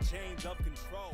chains of control.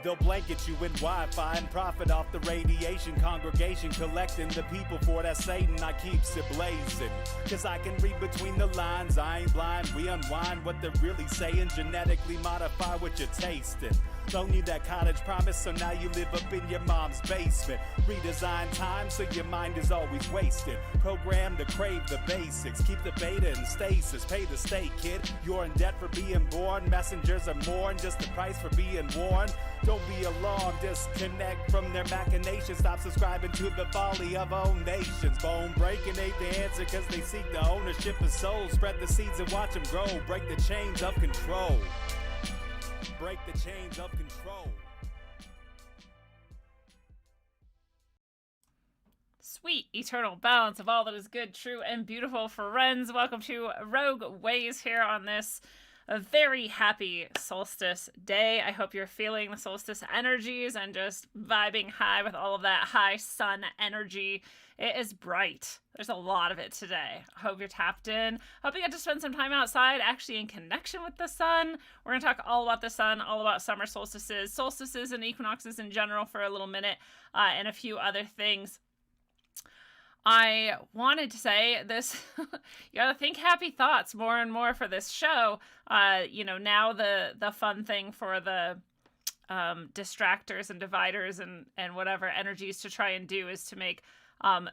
They'll blanket you in Wi-Fi and profit off the radiation. Congregation collecting the people for that Satan. I keeps it blazing, cause I can read between the lines. I ain't blind, we unwind what they're really saying. Genetically modify what you're tasting. Don't need that cottage promise, so now you live up in your mom's basement. Redesign time so your mind is always wasted. Program to crave the basics. Keep the beta in stasis. Pay the state, kid. You're in debt for being born. Messengers are more than just the price for being warned. Don't be alarmed, disconnect from their machinations. Stop subscribing to the folly of all nations. Bone breaking ain't the answer, cause they seek the ownership of souls. Spread the seeds and watch them grow. Break the chains of control. Break the chains of control. Sweet eternal balance of all that is good, true, and beautiful, friends. Welcome to Rogue Ways here on this a very happy solstice day. I hope you're feeling the solstice energies and just vibing high with all of that high sun energy. It is bright. There's a lot of it today. I hope you're tapped in. Hope you get to spend some time outside actually in connection with the sun. We're going to talk all about the sun, all about summer solstices and equinoxes in general for a little minute, and a few other things. I wanted to say this, you gotta think happy thoughts more and more for this show. Now the fun thing for the distractors and dividers and whatever energies to try and do is to make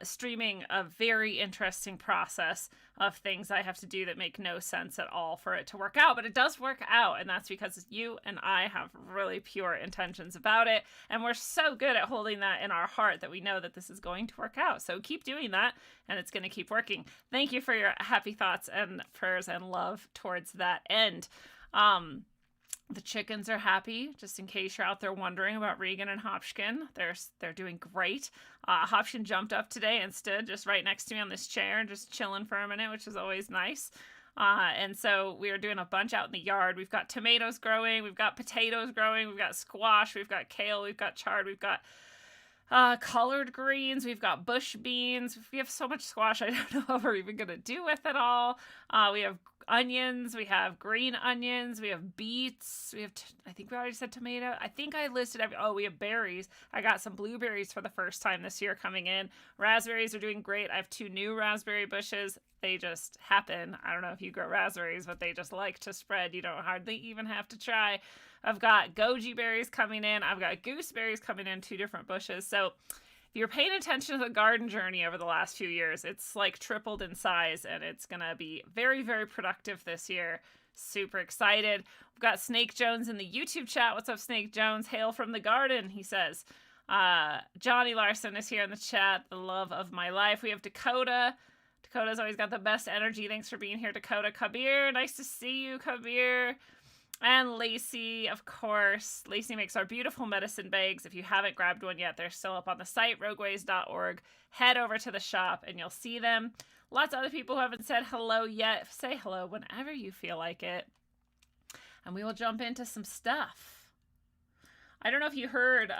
streaming a very interesting process of things I have to do that make no sense at all for it to work out. But it does work out, and that's because you and I have really pure intentions about it, and we're so good at holding that in our heart that we know that this is going to work out. So keep doing that, and it's going to keep working. Thank you for your happy thoughts and prayers and love towards that end. The chickens are happy, just in case you're out there wondering about Regan and Hopshkin. They're doing great. Hopshkin jumped up today and stood just right next to me on this chair, just chilling for a minute, which is always nice. And so we are doing a bunch out in the yard. We've got tomatoes growing, we've got potatoes growing, we've got squash, we've got kale, we've got chard, we've got collard greens, we've got bush beans. We have so much squash, I don't know what we're even going to do with it all. We have onions, we have green onions, we have beets, we have I think we already said tomato. I think I listed we have berries. I got some blueberries for the first time this year coming in. Raspberries are doing great. I have 2 new raspberry bushes. They just happen. I don't know if you grow raspberries, but they just like to spread. You don't hardly even have to try. I've got goji berries coming in. I've got gooseberries coming in, 2 different bushes. So if you're paying attention to the garden journey over the last few years, it's like tripled in size, and it's going to be very, very productive this year. Super excited. We've got Snake Jones in the YouTube chat. What's up, Snake Jones? Hail from the garden, he says. Johnny Larson is here in the chat. The love of my life. We have Dakota. Dakota's always got the best energy. Thanks for being here, Dakota. Kabir, nice to see you, Kabir. And Lacey, of course. Lacey makes our beautiful medicine bags. If you haven't grabbed one yet, they're still up on the site, rogueways.org. Head over to the shop and you'll see them. Lots of other people who haven't said hello yet. Say hello whenever you feel like it. And we will jump into some stuff. I don't know if you heard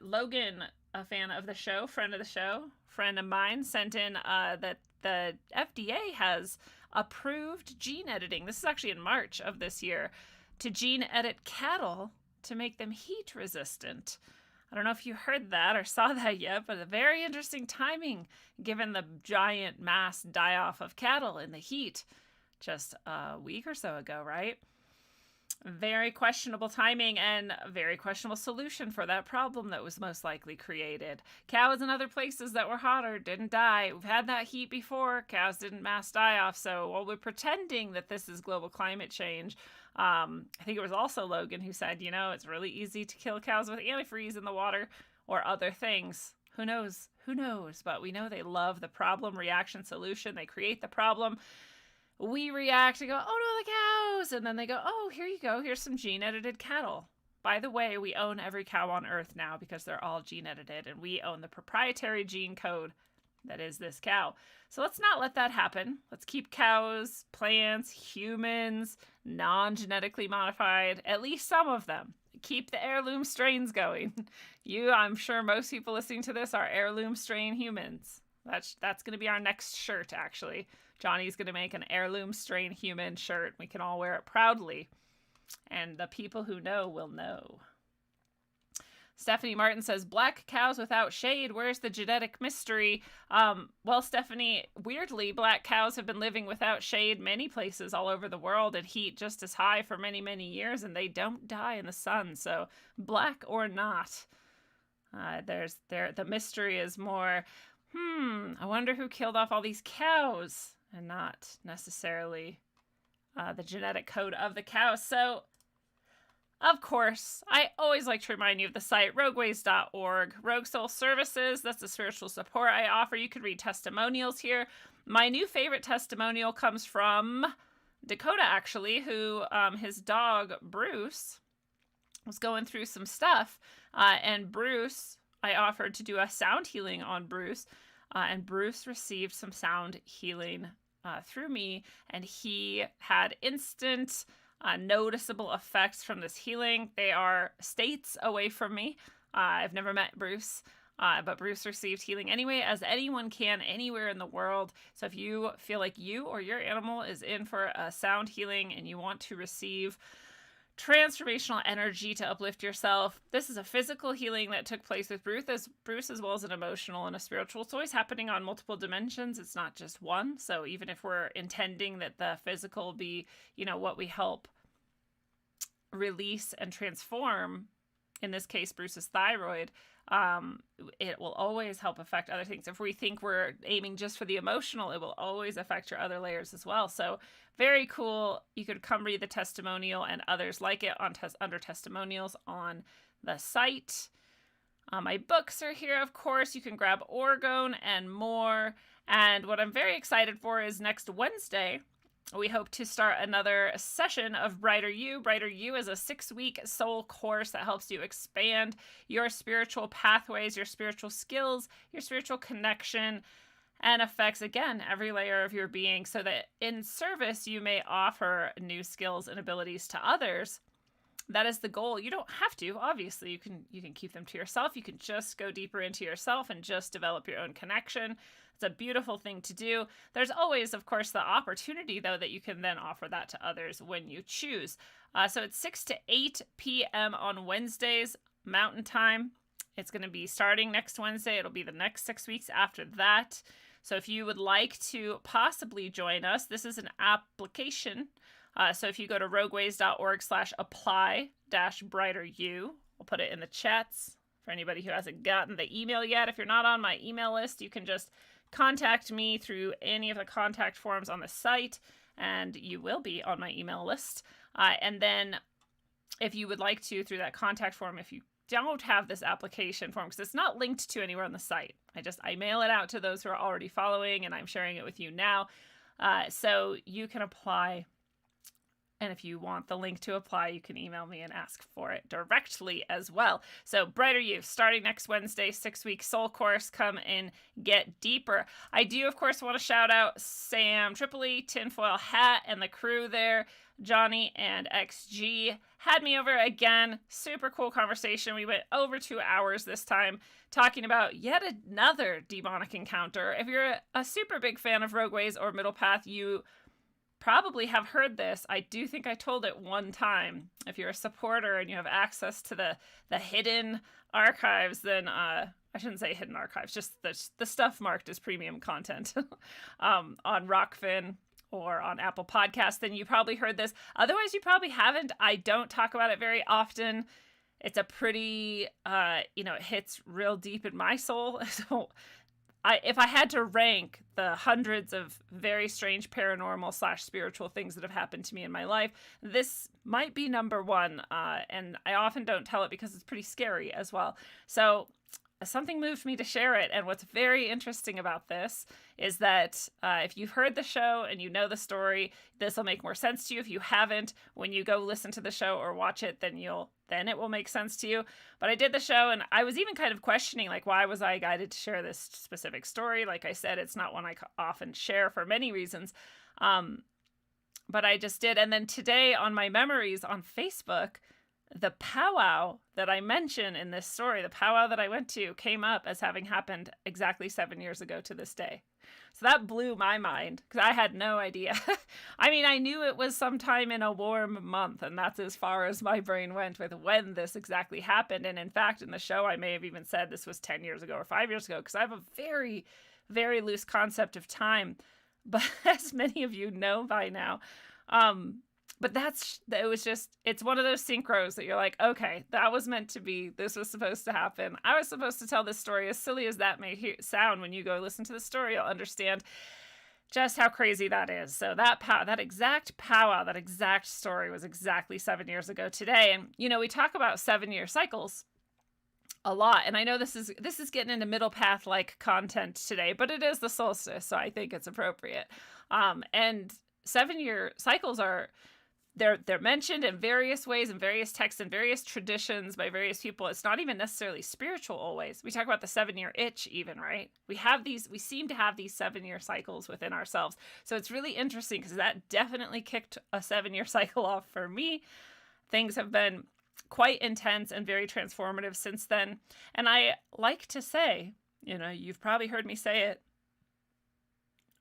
Logan, a fan of the show, friend of the show, friend of mine, sent in that the FDA has approved gene editing. This is actually in March of this year, to gene edit cattle to make them heat resistant. I don't know if you heard that or saw that yet, but a very interesting timing given the giant mass die-off of cattle in the heat just a week or so ago, right? Very questionable timing and a very questionable solution for that problem that was most likely created. Cows in other places that were hotter didn't die. We've had that heat before. Cows didn't mass die off. So while we're pretending that this is global climate change, I think it was also Logan who said, it's really easy to kill cows with antifreeze in the water or other things. Who knows? Who knows? But we know they love the problem, reaction, solution. They create the problem. We react and go, oh no, the cows. And then they go, oh, here you go. Here's some gene-edited cattle. By the way, we own every cow on Earth now because they're all gene-edited. And we own the proprietary gene code that is this cow. So let's not let that happen. Let's keep cows, plants, humans, non-genetically modified, at least some of them. Keep the heirloom strains going. I'm sure most people listening to this are heirloom strain humans. That's going to be our next shirt, actually. Johnny's going to make an heirloom strain human shirt. We can all wear it proudly. And the people who know will know. Stephanie Martin says, black cows without shade. Where's the genetic mystery? Well, Stephanie, weirdly, black cows have been living without shade many places all over the world at heat just as high for many, many years, and they don't die in the sun. So black or not, the mystery is more, I wonder who killed off all these cows and not necessarily the genetic code of the cows. So, of course, I always like to remind you of the site, rogueways.org. Rogue Soul Services, that's the spiritual support I offer. You can read testimonials here. My new favorite testimonial comes from Dakota, actually, who his dog, Bruce, was going through some stuff. And Bruce, I offered to do a sound healing on Bruce. And Bruce received some sound healing through me. And he had instant noticeable effects from this healing. They are states away from me. I've never met Bruce, but Bruce received healing anyway, as anyone can anywhere in the world. So if you feel like you or your animal is in for a sound healing and you want to receive transformational energy to uplift yourself, this is a physical healing that took place with Bruce as well as an emotional and a spiritual. It's always happening on multiple dimensions. It's not just one. So even if we're intending that the physical be, what we help release and transform, in this case Bruce's thyroid, it will always help affect other things. If we think we're aiming just for the emotional, it will always affect your other layers as well. So very cool. You could come read the testimonial and others like it under testimonials on the site. My books are here, of course. You can grab Orgone and more. And what I'm very excited for is next Wednesday, we hope to start another session of Brighter You. Brighter You is a 6-week soul course that helps you expand your spiritual pathways, your spiritual skills, your spiritual connection, and affects, again, every layer of your being so that in service you may offer new skills and abilities to others. That is the goal. You don't have to, obviously. You can keep them to yourself. You can just go deeper into yourself and just develop your own connection. It's a beautiful thing to do. There's always, of course, the opportunity, though, that you can then offer that to others when you choose. So it's 6 to 8 p.m. on Wednesdays, Mountain Time. It's going to be starting next Wednesday. It'll be the next 6 weeks after that. So if you would like to possibly join us, this is an application. So if you go to rogueways.org/apply-brighter-you, I'll put it in the chats for anybody who hasn't gotten the email yet. If you're not on my email list, you can just contact me through any of the contact forms on the site, and you will be on my email list. And then if you would like to, through that contact form, if you don't have this application form, because it's not linked to anywhere on the site, I mail it out to those who are already following, and I'm sharing it with you now. So you can apply. And if you want the link to apply, you can email me and ask for it directly as well. So Brighter You, starting next Wednesday, 6-week soul course. Come and get deeper. I do, of course, want to shout out Sam Tripoli, Tinfoil Hat, and the crew there. Johnny and XG had me over again. Super cool conversation. We went over 2 hours this time talking about yet another demonic encounter. If you're a super big fan of Rogue Ways or Middle Path, you probably have heard this. I do think I told it one time. If you're a supporter and you have access to the hidden archives, then I shouldn't say hidden archives, just the stuff marked as premium content on Rockfin or on Apple Podcasts, then you probably heard this. Otherwise, you probably haven't. I don't talk about it very often. It's a pretty, it hits real deep in my soul. So if I had to rank the hundreds of very strange paranormal / spiritual things that have happened to me in my life, this might be number one. And I often don't tell it because it's pretty scary as well. So something moved me to share it. And what's very interesting about this is that if you've heard the show and you know the story, this will make more sense to you. If you haven't, when you go listen to the show or watch it, then it will make sense to you. But I did the show, and I was even kind of questioning, like, why was I guided to share this specific story? Like I said, it's not one I often share for many reasons. But I just did. And then today on my memories on Facebook, the powwow that I mention in this story, the powwow that I went to, came up as having happened exactly 7 years ago to this day. So that blew my mind because I had no idea. I mean, I knew it was sometime in a warm month, and that's as far as my brain went with when this exactly happened. And in fact, in the show, I may have even said this was 10 years ago or 5 years ago because I have a very, very loose concept of time. But as many of you know by now, but it's one of those synchros that you're like, okay, that was meant to be. This was supposed to happen. I was supposed to tell this story. As silly as that may sound, when you go listen to the story, you'll understand just how crazy that is. So that exact powwow, that exact story was exactly 7 years ago today. And, we talk about 7-year cycles a lot. And I know this is getting into middle path like content today, but it is the solstice. So I think it's appropriate. And 7-year cycles they're mentioned in various ways, in various texts, in various traditions by various people. It's not even necessarily spiritual always. We talk about the 7-year itch even, right? We seem to have these 7-year cycles within ourselves. So it's really interesting because that definitely kicked a 7-year cycle off for me. Things have been quite intense and very transformative since then. And I like to say, you've probably heard me say it,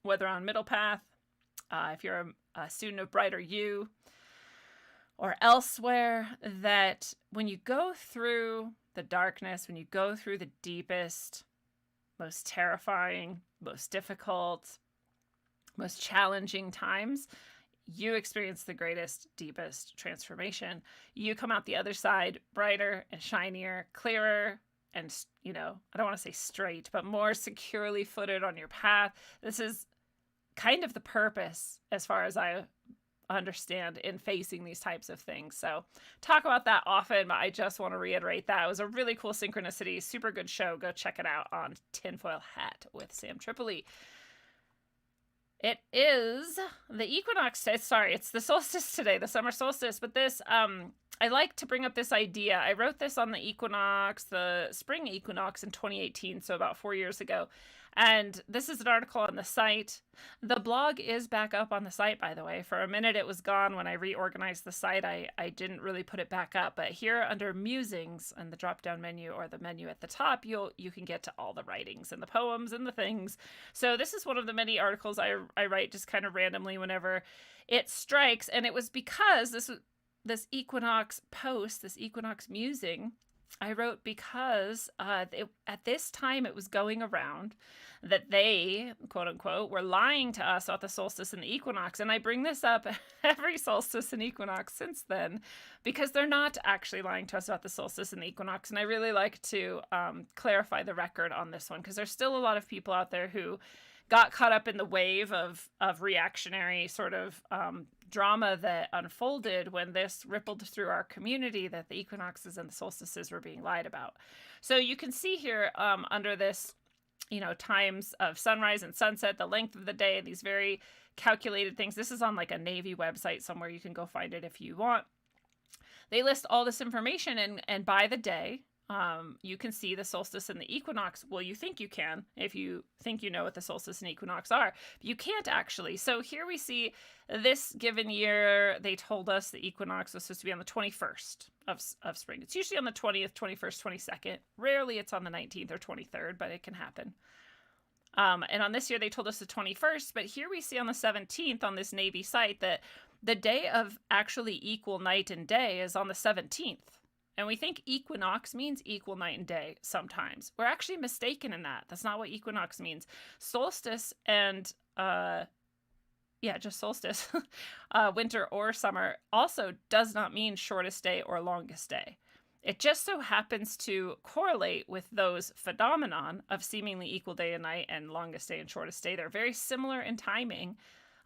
whether on Middle Path, if you're a student of Brighter You, or elsewhere, that when you go through the darkness, when you go through the deepest, most terrifying, most difficult, most challenging times, you experience the greatest, deepest transformation. You come out the other side brighter and shinier, clearer, and, I don't want to say straight, but more securely footed on your path. This is kind of the purpose, as far as I understand, in facing these types of things. So talk about that often, but I just want to reiterate that it was a really cool synchronicity, super good show. Go check it out on Tinfoil Hat with Sam Tripoli. It is the equinox. It's the solstice today, the summer solstice. But this, I like to bring up this idea. I wrote this on the spring equinox in 2018, so about 4 years ago. And this is an article on the site. The blog is back up on the site, by the way. For a minute, it was gone when I reorganized the site. I didn't really put it back up. But here under musings and the drop-down menu or the menu at the top, you can get to all the writings and the poems and the things. So this is one of the many articles I write just kind of randomly whenever it strikes. And it was because this equinox post, this equinox musing, I wrote because at this time it was going around that they, quote unquote, were lying to us about the solstice and the equinox. And I bring this up every solstice and equinox since then because they're not actually lying to us about the solstice and the equinox. And I really like to clarify the record on this one because there's still a lot of people out there who got caught up in the wave of reactionary sort of drama that unfolded when this rippled through our community that the equinoxes and the solstices were being lied about. So you can see here under this, times of sunrise and sunset, the length of the day, these very calculated things. This is on like a Navy website somewhere. You can go find it if you want. They list all this information and by the day, you can see the solstice and the equinox. Well, you think you can if you think you know what the solstice and equinox are. But you can't actually. So here we see this given year, they told us the equinox was supposed to be on the 21st of spring. It's usually on the 20th, 21st, 22nd. Rarely it's on the 19th or 23rd, but it can happen. And on this year, they told us the 21st. But here we see on the 17th on this Navy site that the day of actually equal night and day is on the 17th. And we think equinox means equal night and day sometimes. We're actually mistaken in that. That's not what equinox means. Solstice and, just solstice, winter or summer, also does not mean shortest day or longest day. It just so happens to correlate with those phenomenon of seemingly equal day and night and longest day and shortest day. They're very similar in timing.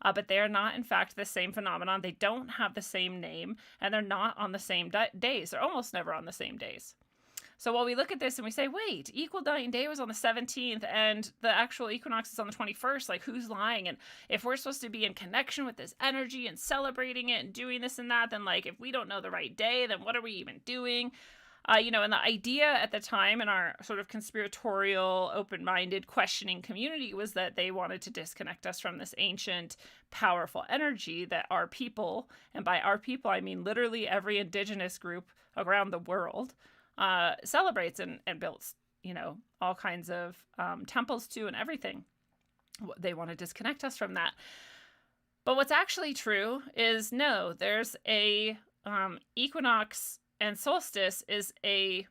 But they are not, in fact, the same phenomenon. They don't have the same name, and they're not on the same days. They're almost never on the same days. So while we look at this and we say, wait, equal night and day was on the 17th and the actual equinox is on the 21st, like who's lying? And if we're supposed to be in connection with this energy and celebrating it and doing this and that, then like if we don't know the right day, then what are we even doing? And the idea at the time in our sort of conspiratorial, open-minded, questioning community was that they wanted to disconnect us from this ancient, powerful energy that our people, and by our people, I mean literally every indigenous group around the world, celebrates and builds, all kinds of temples to and everything. They want to disconnect us from that. But what's actually true is no, there's a equinox and solstice is a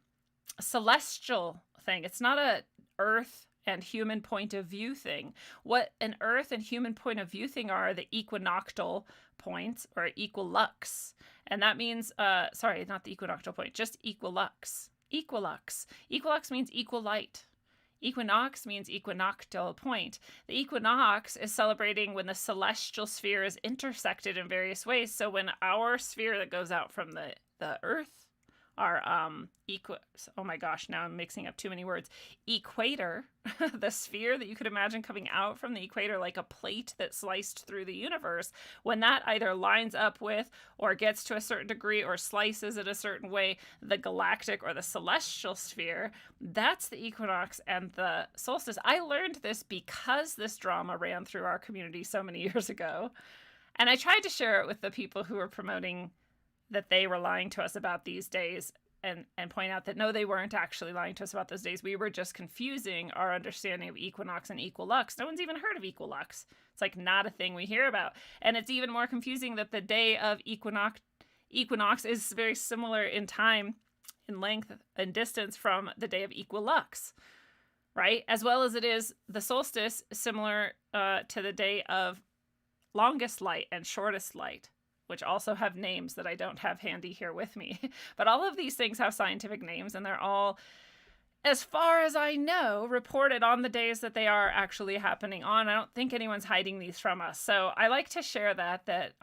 celestial thing. It's not a earth and human point of view thing. What an earth and human point of view thing are the equinoctial points or equilux. And that means, sorry, not the equinoctial point, just equilux. Equilux. Equilux means equal light. Equinox means equinoctial point. The equinox is celebrating when the celestial sphere is intersected in various ways. So when our sphere that goes out from the earth, our oh my gosh, now I'm mixing up too many words. Equator, the sphere that you could imagine coming out from the equator like a plate that sliced through the universe, when that either lines up with or gets to a certain degree or slices it a certain way, the galactic or the celestial sphere, that's the equinox and the solstice. I learned this because this drama ran through our community so many years ago. And I tried to share it with the people who were promoting that they were lying to us about these days and point out that no, they weren't actually lying to us about those days. We were just confusing our understanding of equinox and equilux. No one's even heard of equilux. It's like not a thing we hear about. And it's even more confusing that the day of equinox is very similar in time, in length and distance from the day of equilux, right? As well as it is the solstice similar to the day of longest light and shortest light, which also have names that I don't have handy here with me. But all of these things have scientific names, and they're all, as far as I know, reported on the days that they are actually happening on. I don't think anyone's hiding these from us. So I like to share that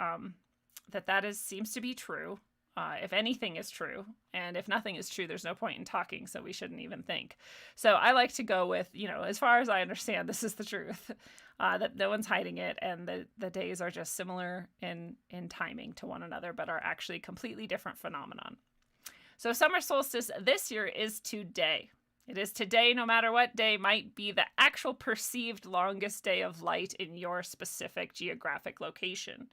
seems to be true. If anything is true, and if nothing is true, there's no point in talking, so we shouldn't even think. So I like to go with, as far as I understand, this is the truth, that no one's hiding it, and the days are just similar in timing to one another, but are actually completely different phenomenon. So summer solstice this year is today. It is today, no matter what day might be the actual perceived longest day of light in your specific geographic location,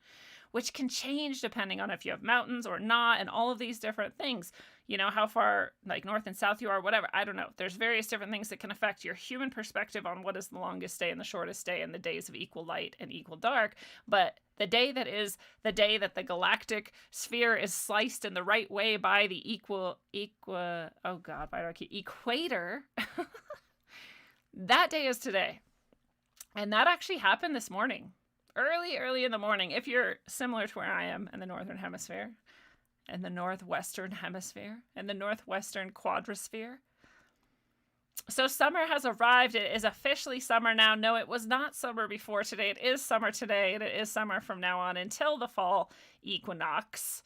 which can change depending on if you have mountains or not, and all of these different things. How far, like north and south you are, whatever. I don't know. There's various different things that can affect your human perspective on what is the longest day and the shortest day and the days of equal light and equal dark. But the day that is the day that the galactic sphere is sliced in the right way by the equator, that day is today. And that actually happened this morning. Early in the morning, if you're similar to where I am in the northern hemisphere, and the northwestern hemisphere, and the northwestern quadrisphere. So summer has arrived. It is officially summer now. No, it was not summer before today. It is summer today, and it is summer from now on until the fall equinox.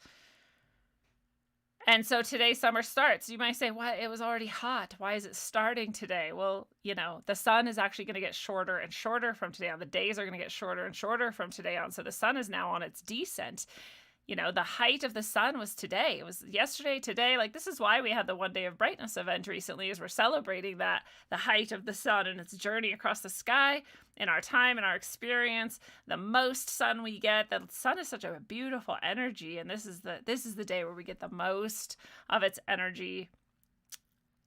And so today summer starts. You might say, what? It was already hot. Why is it starting today? Well, the sun is actually going to get shorter and shorter from today on. The days are going to get shorter and shorter from today on. So the sun is now on its descent. The height of the sun was today. It was yesterday, today. Like, this is why we had the 1 day of brightness event recently, is we're celebrating that, the height of the sun and its journey across the sky in our time and our experience, the most sun we get. The sun is such a beautiful energy, and this is the day where we get the most of its energy.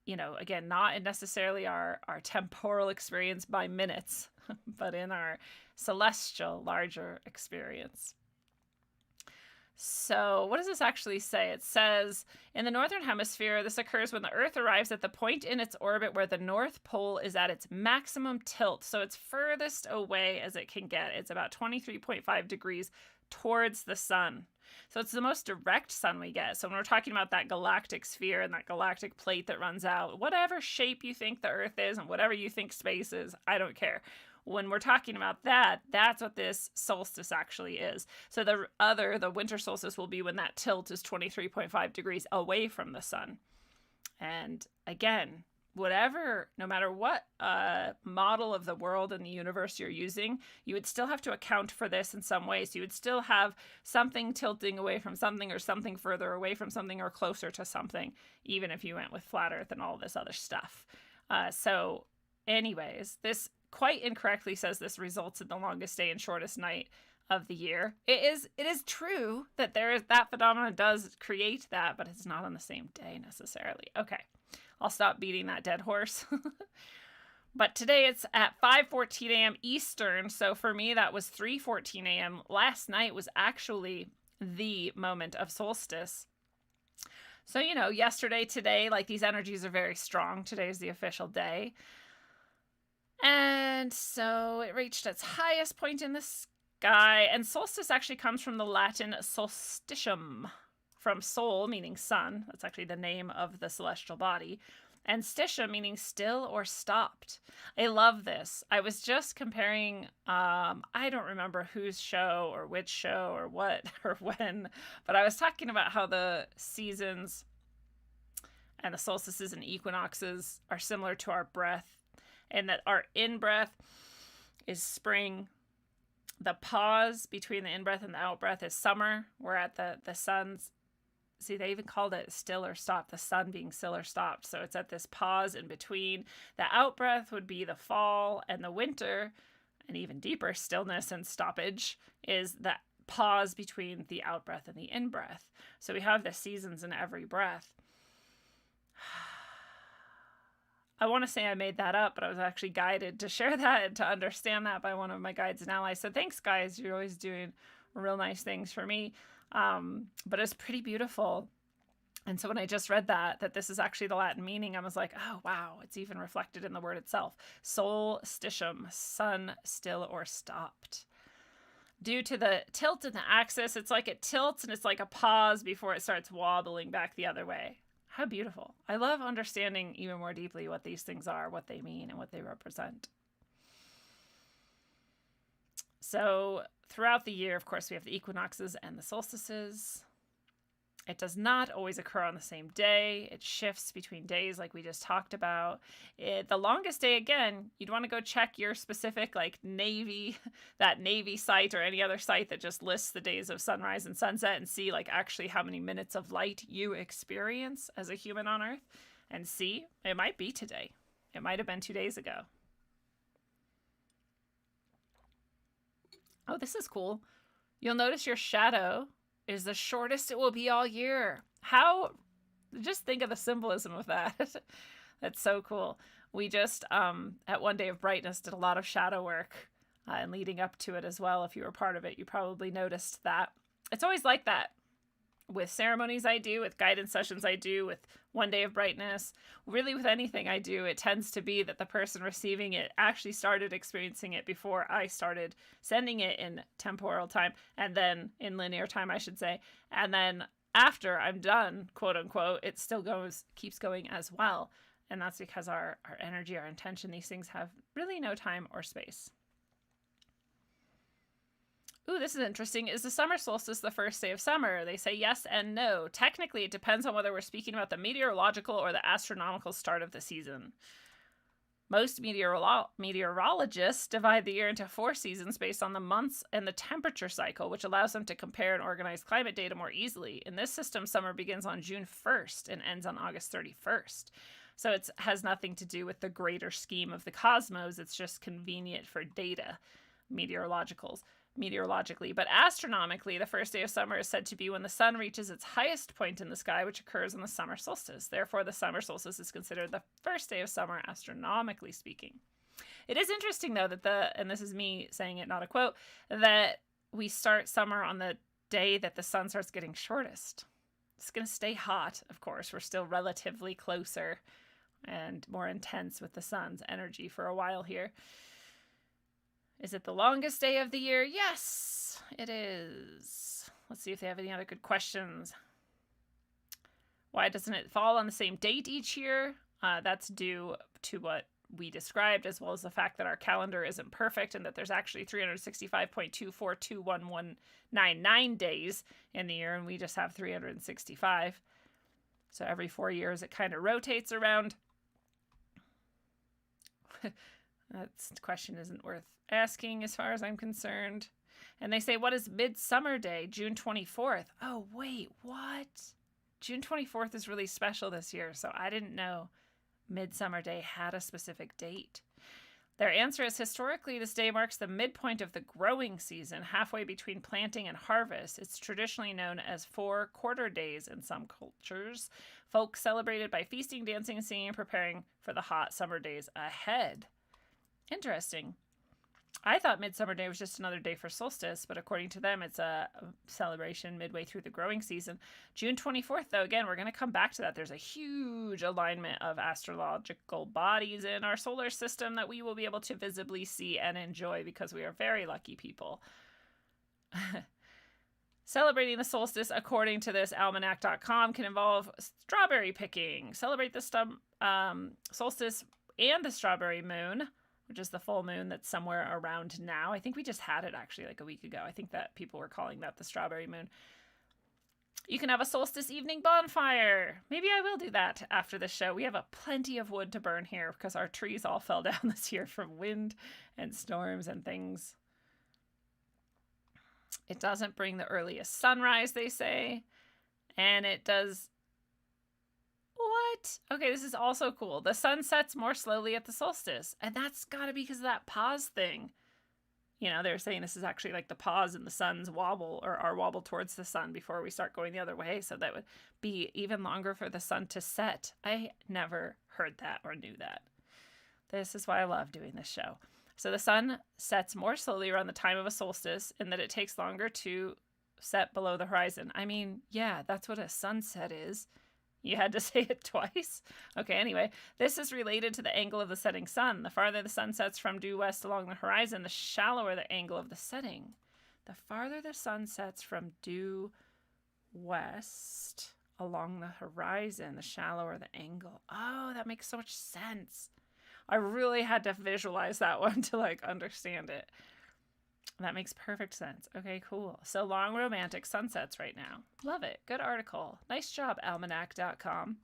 Again, not in necessarily our temporal experience by minutes, but in our celestial, larger experience. So what does this actually say? It says, in the northern hemisphere, this occurs when the Earth arrives at the point in its orbit where the North Pole is at its maximum tilt. So it's furthest away as it can get. It's about 23.5 degrees towards the sun. So it's the most direct sun we get. So when we're talking about that galactic sphere and that galactic plate that runs out, whatever shape you think the Earth is and whatever you think space is, I don't care. When we're talking about that, that's what this solstice actually is. So the winter solstice will be when that tilt is 23.5 degrees away from the sun. And again, no matter what model of the world and the universe you're using, you would still have to account for this in some way. So you would still have something tilting away from something, or something further away from something, or closer to something, even if you went with flat Earth and all this other stuff. So anyways, this quite incorrectly says this results in the longest day and shortest night of the year. It is true that that phenomenon does create that, but it's not on the same day necessarily. Okay. I'll stop beating that dead horse. But today it's at 5:14 a.m. Eastern. So for me, that was 3:14 a.m. Last night was actually the moment of solstice. So, yesterday, today, like, these energies are very strong. Today is the official day. And so it reached its highest point in the sky. And solstice actually comes from the Latin solstitium, from sol, meaning sun. That's actually the name of the celestial body. And stitium, meaning still or stopped. I love this. I was just comparing, I don't remember whose show or which show or what or when, but I was talking about how the seasons and the solstices and equinoxes are similar to our breath, and that our in-breath is spring. The pause between the in-breath and the out-breath is summer. We're at the sun's, see, they even called it still or stopped, the sun being still or stopped. So it's at this pause in between. The out-breath would be the fall, and the winter, and even deeper stillness and stoppage, is that pause between the out-breath and the in-breath. So we have the seasons in every breath. I want to say I made that up, but I was actually guided to share that and to understand that by one of my guides and allies. So thanks, guys. You're always doing real nice things for me. But it's pretty beautiful. And so when I just read that this is actually the Latin meaning, I was like, oh, wow, it's even reflected in the word itself. Solstitium, sun, still or stopped. Due to the tilt in the axis, it's like it tilts and it's like a pause before it starts wobbling back the other way. How beautiful. I love understanding even more deeply what these things are, what they mean, and what they represent. So throughout the year, of course, we have the equinoxes and the solstices. It does not always occur on the same day. It shifts between days like we just talked about. The longest day, again, you'd want to go check your specific Navy site or any other site that just lists the days of sunrise and sunset, and see actually how many minutes of light you experience as a human on Earth. And see, it might be today. It might have been 2 days ago. Oh, this is cool. You'll notice your shadow is the shortest it will be all year. Just think of the symbolism of that. That's so cool. We just, at One Day of Brightness, did a lot of shadow work, and leading up to it as well. If you were part of it, you probably noticed that. It's always like that. With ceremonies I do, with guidance sessions I do, with One Day of Brightness, really with anything I do, it tends to be that the person receiving it actually started experiencing it before I started sending it in temporal time, and then in linear time, I should say. And then after I'm done, quote unquote, it still keeps going as well. And that's because our energy, our intention, these things have really no time or space. Ooh, this is interesting. Is the summer solstice the first day of summer? They say yes and no. Technically, it depends on whether we're speaking about the meteorological or the astronomical start of the season. Most meteorologists divide the year into 4 seasons based on the months and the temperature cycle, which allows them to compare and organize climate data more easily. In this system, summer begins on June 1st and ends on August 31st. So it has nothing to do with the greater scheme of the cosmos. It's just convenient for data, meteorologically. But astronomically, the first day of summer is said to be when the sun reaches its highest point in the sky, which occurs on the summer solstice. Therefore, the summer solstice is considered the first day of summer, astronomically speaking. It is interesting, though, that and this is me saying it, not a quote, that we start summer on the day that the sun starts getting shortest. It's going to stay hot, of course. We're still relatively closer and more intense with the sun's energy for a while here. Is it the longest day of the year? Yes, it is. Let's see if they have any other good questions. Why doesn't it fall on the same date each year? That's due to what we described, as well as the fact that our calendar isn't perfect and that there's actually 365.2421199 days in the year, and we just have 365. So every 4 years, it kind of rotates around. That question isn't worth asking as far as I'm concerned. And they say, what is Midsummer Day? June 24th. Oh, wait, what? June 24th is really special this year, so I didn't know Midsummer Day had a specific date. Their answer is, historically, this day marks the midpoint of the growing season, halfway between planting and harvest. It's traditionally known as 4 quarter days in some cultures. Folk celebrated by feasting, dancing, and singing, preparing for the hot summer days ahead. Interesting. I thought Midsummer Day was just another day for solstice, but according to them, it's a celebration midway through the growing season. June 24th, though, again, we're going to come back to that. There's a huge alignment of astrological bodies in our solar system that we will be able to visibly see and enjoy because we are very lucky people. Celebrating the solstice, according to this almanac.com, can involve strawberry picking. Celebrate the solstice and the strawberry moon, which is the full moon that's somewhere around now. I think we just had it actually like a week ago. I think that people were calling that the strawberry moon. You can have a solstice evening bonfire. Maybe I will do that after the show. We have plenty of wood to burn here because our trees all fell down this year from wind and storms and things. It doesn't bring the earliest sunrise, they say. And it does... What? Okay, this is also cool. The sun sets more slowly at the solstice. And that's got to be because of that pause thing. You know, they're saying this is actually like the pause in the sun's wobble, or our wobble towards the sun before we start going the other way. So that would be even longer for the sun to set. I never heard that or knew that. This is why I love doing this show. So the sun sets more slowly around the time of a solstice, in that it takes longer to set below the horizon. I mean, yeah, that's what a sunset is. You had to say it twice? Okay, anyway, this is related to the angle of the setting sun. The farther the sun sets from due west along the horizon, the shallower the angle of the setting. The farther the sun sets from due west along the horizon, the shallower the angle. Oh, that makes so much sense. I really had to visualize that one to like understand it. That makes perfect sense. Okay, cool. So long romantic sunsets right now. Love it. Good article. Nice job, almanac.com.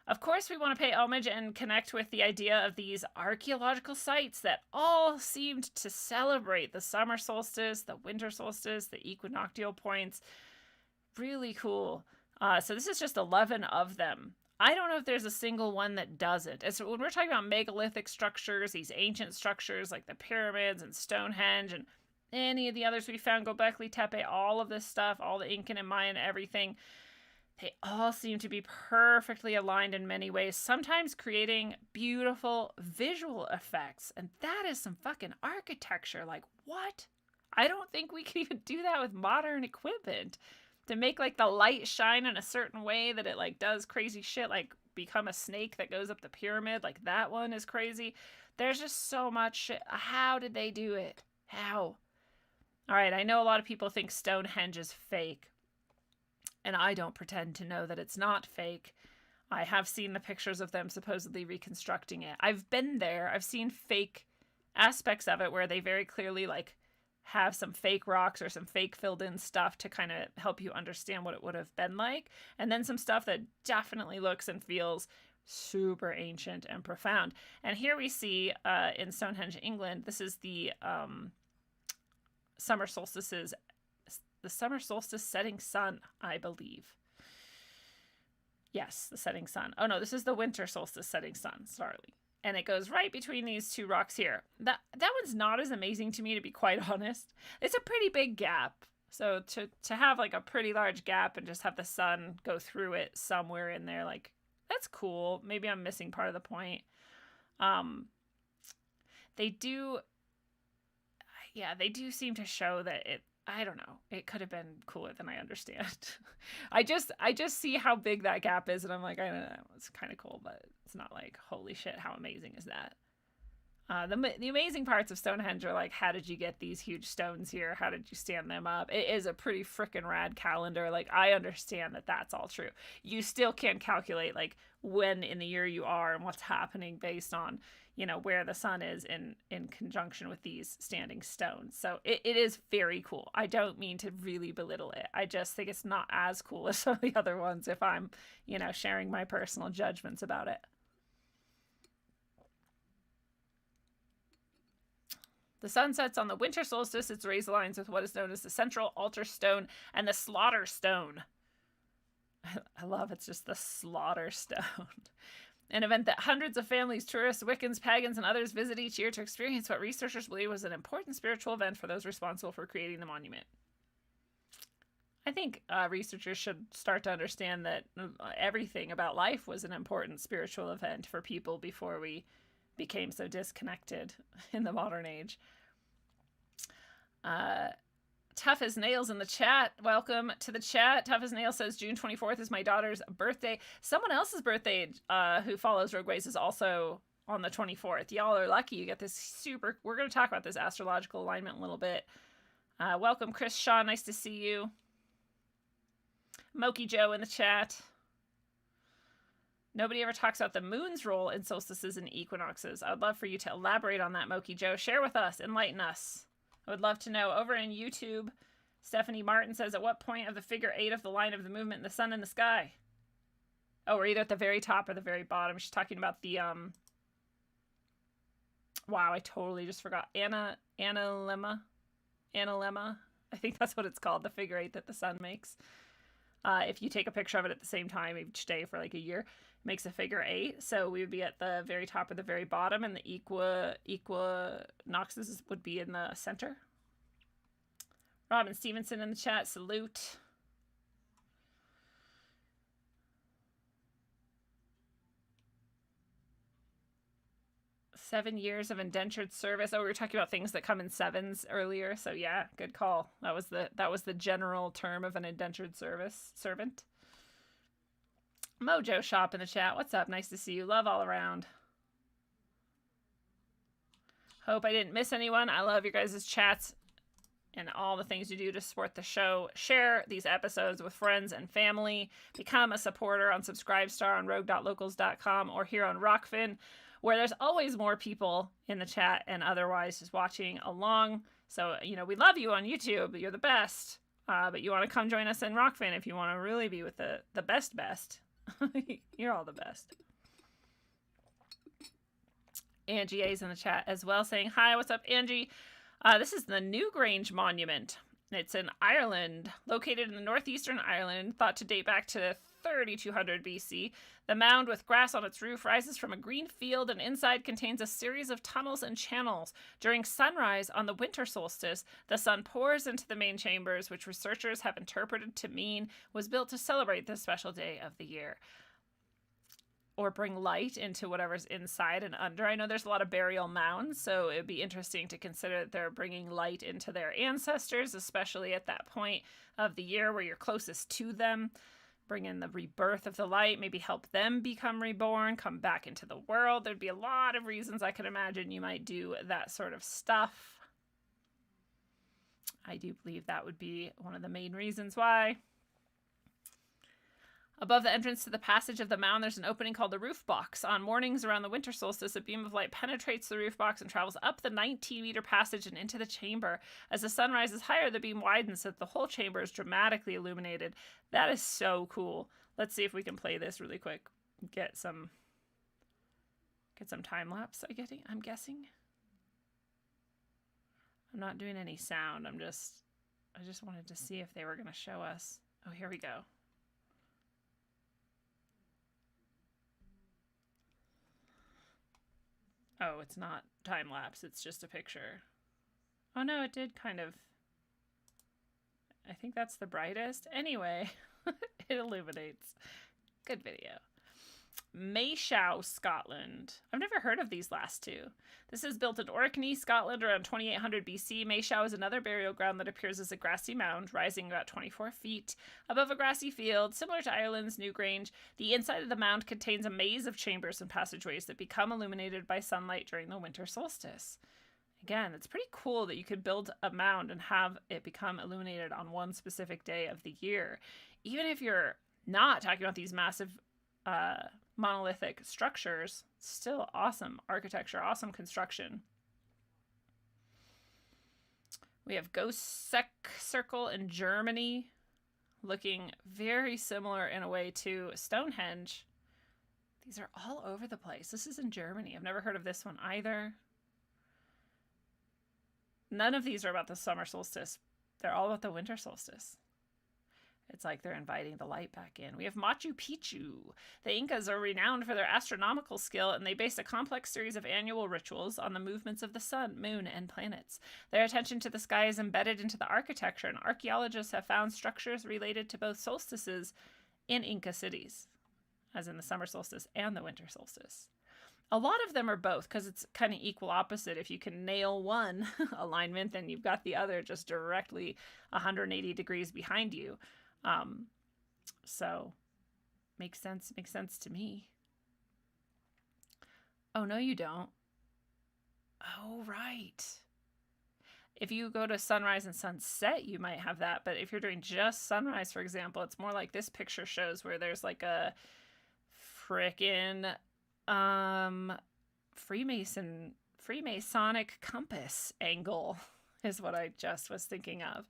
Of course, we want to pay homage and connect with the idea of these archaeological sites that all seemed to celebrate the summer solstice, the winter solstice, the equinoctial points. Really cool. So this is just 11 of them. I don't know if there's a single one that doesn't. So when we're talking about megalithic structures, these ancient structures like the pyramids and Stonehenge and any of the others we found, Göbekli Tepe, all of this stuff, all the Incan and Mayan, everything, they all seem to be perfectly aligned in many ways, sometimes creating beautiful visual effects. And that is some fucking architecture. Like, what? I don't think we can even do that with modern equipment. To make like the light shine in a certain way that it like does crazy shit, like become a snake that goes up the pyramid, like that one is crazy. There's just so much shit. How did they do it? How? All right, I know a lot of people think Stonehenge is fake, and I don't pretend to know that it's not fake. I have seen the pictures of them supposedly reconstructing it. I've been there. I've seen fake aspects of it where they very clearly like have some fake rocks or some fake filled in stuff to kind of help you understand what it would have been like. And then some stuff that definitely looks and feels super ancient and profound. And here we see in Stonehenge, England, this is the summer solstice setting sun, I believe. Yes, the setting sun. Oh no, this is the winter solstice setting sun, sorry. And it goes right between these two rocks here. That one's not as amazing to me, to be quite honest. It's a pretty big gap. So to have like a pretty large gap and just have the sun go through it somewhere in there, like, that's cool. Maybe I'm missing part of the point. They do seem to show that it, I don't know, it could have been cooler than I understand. I just see how big that gap is, and I'm like, I don't know, it's kind of cool, but it's not like, holy shit, how amazing is that? The amazing parts of Stonehenge are like, how did you get these huge stones here? How did you stand them up? It is a pretty freaking rad calendar. Like, I understand that that's all true. You still can't calculate like when in the year you are and what's happening based on, where the sun is in conjunction with these standing stones. So it is very cool. I don't mean to really belittle it. I just think it's not as cool as some of the other ones if I'm, sharing my personal judgments about it. The sun sets on the winter solstice. Its rays aligns with what is known as the central altar stone and the slaughter stone. I love it's just the slaughter stone. An event that hundreds of families, tourists, Wiccans, pagans, and others visit each year to experience what researchers believe was an important spiritual event for those responsible for creating the monument. I think researchers should start to understand that everything about life was an important spiritual event for people before we became so disconnected in the modern age. Tough as Nails in the chat. Welcome to the chat. Tough as Nails says June 24th is my daughter's birthday. Someone else's birthday who follows Rogueways is also on the 24th. Y'all are lucky. You get this super... We're going to talk about this astrological alignment in a little bit. Welcome, Chris Shaw. Nice to see you. Moki Joe in the chat. Nobody ever talks about the moon's role in solstices and equinoxes. I would love for you to elaborate on that, Moki Joe. Share with us. Enlighten us. I would love to know. Over in YouTube, Stephanie Martin says, at what point of the figure 8 of the line of the movement in the sun in the sky? Oh, we're either at the very top or the very bottom. She's talking about the, wow, I totally just forgot. Analemma. I think that's what it's called, the figure 8 that the sun makes. If you take a picture of it at the same time each day for like a year, it makes a figure 8. So we would be at the very top or the very bottom, and the equinoxes would be in the center. Robin Stevenson in the chat, salute. Seven years of indentured service. Oh, we were talking about things that come in sevens earlier. So yeah, good call. That was the general term of an indentured servant. Mojo Shop in the chat. What's up? Nice to see you. Love all around. Hope I didn't miss anyone. I love your guys' chats and all the things you do to support the show. Share these episodes with friends and family. Become a supporter on Subscribestar on rogue.locals.com or here on Rockfin, where there's always more people in the chat and otherwise just watching along. So, we love you on YouTube. You're the best. But you want to come join us in Rockfin if you want to really be with the best. You're all the best. Angie A's in the chat as well saying, hi, what's up, Angie? This is the Newgrange Monument. It's in Ireland, located in the northeastern Ireland, thought to date back to 3200 BC. The mound with grass on its roof rises from a green field and inside contains a series of tunnels and channels. During sunrise on the winter solstice, the sun pours into the main chambers, which researchers have interpreted to mean was built to celebrate this special day of the year. Or bring light into whatever's inside and under. I know there's a lot of burial mounds, so it'd be interesting to consider that they're bringing light into their ancestors, especially at that point of the year where you're closest to them. Bring in the rebirth of the light, maybe help them become reborn, come back into the world. There'd be a lot of reasons I could imagine you might do that sort of stuff. I do believe that would be one of the main reasons why. Above the entrance to the passage of the mound, there's an opening called the roof box. On mornings around the winter solstice, a beam of light penetrates the roof box and travels up the 19-meter passage and into the chamber. As the sun rises higher, the beam widens so that the whole chamber is dramatically illuminated. That is so cool. Let's see if we can play this really quick. Get some time lapse. I'm guessing. I'm not doing any sound. I just wanted to see if they were going to show us. Oh, here we go. Oh, it's not time lapse. It's just a picture. Oh no, it did kind of. I think that's the brightest. Anyway, it illuminates. Good video. Maeshowe, Scotland. I've never heard of these last two. This is built in Orkney, Scotland around 2800 BC. Maeshowe is another burial ground that appears as a grassy mound rising about 24 feet above a grassy field, similar to Ireland's Newgrange. The inside of the mound contains a maze of chambers and passageways that become illuminated by sunlight during the winter solstice. Again, it's pretty cool that you could build a mound and have it become illuminated on one specific day of the year. Even if you're not talking about these massive monolithic structures. Still awesome architecture, awesome construction. We have Ghost Circle in Germany, looking very similar in a way to Stonehenge. These are all over the place. This is in Germany. I've never heard of this one either. None of these are about the summer solstice. They're all about the winter solstice. It's like they're inviting the light back in. We have Machu Picchu. The Incas are renowned for their astronomical skill, and they based a complex series of annual rituals on the movements of the sun, moon, and planets. Their attention to the sky is embedded into the architecture, and archaeologists have found structures related to both solstices in Inca cities, as in the summer solstice and the winter solstice. A lot of them are both, because it's kind of equal opposite. If you can nail one alignment, then you've got the other just directly 180 degrees behind you. So makes sense to me. Oh, no, you don't. Oh, right. If you go to sunrise and sunset, you might have that. But if you're doing just sunrise, for example, it's more like this picture shows, where there's like a frickin' Freemasonic compass angle is what I just was thinking of.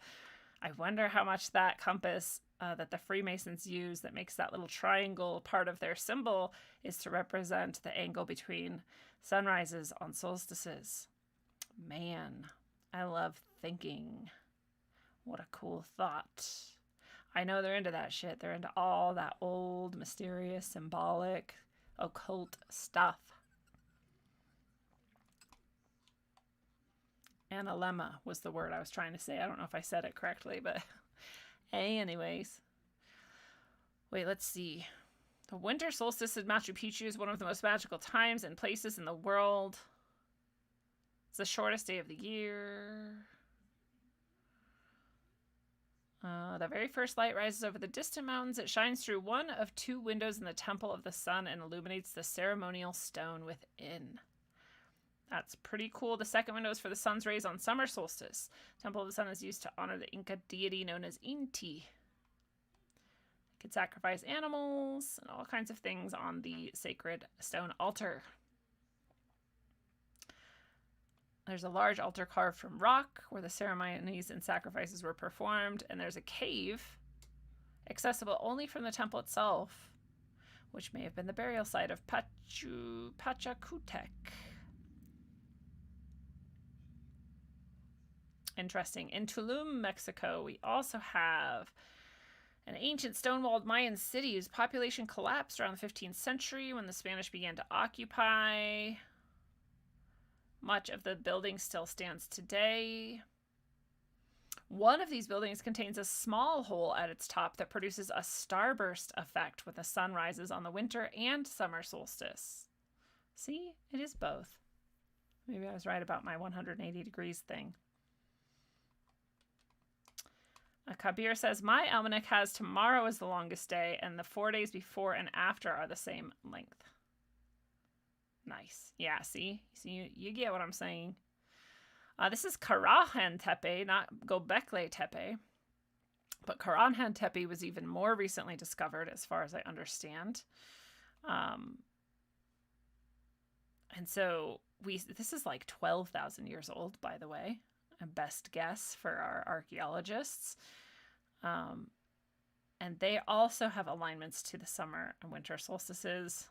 I wonder how much that compass that the Freemasons use, that makes that little triangle part of their symbol, is to represent the angle between sunrises on solstices. Man, I love thinking. What a cool thought. I know they're into that shit. They're into all that old, mysterious, symbolic, occult stuff. Analemma was the word I was trying to say. I don't know if I said it correctly, but anyways. Wait, let's see. The winter solstice at Machu Picchu is one of the most magical times and places in the world. It's the shortest day of the year. The very first light rises over the distant mountains. It shines through one of two windows in the Temple of the Sun and illuminates the ceremonial stone within. That's pretty cool. The second window is for the sun's rays on summer solstice. Temple of the Sun is used to honor the Inca deity known as Inti. You can sacrifice animals and all kinds of things on the sacred stone altar. There's a large altar carved from rock where the ceremonies and sacrifices were performed, and there's a cave accessible only from the temple itself, which may have been the burial site of Pachacutec. Interesting. In Tulum, Mexico, we also have an ancient stone-walled Mayan city whose population collapsed around the 15th century when the Spanish began to occupy. Much of the building still stands today. One of these buildings contains a small hole at its top that produces a starburst effect when the sun rises on the winter and summer solstice. See, it is both. Maybe I was right about my 180 degrees thing. Kabir says, my almanac has tomorrow as the longest day, and the 4 days before and after are the same length. Nice. Yeah, see? You get what I'm saying. This is Karahan Tepe, not Göbekli Tepe. But Karahan Tepe was even more recently discovered, as far as I understand. And so this is like 12,000 years old, by the way. A best guess for our archaeologists. And they also have alignments to the summer and winter solstices.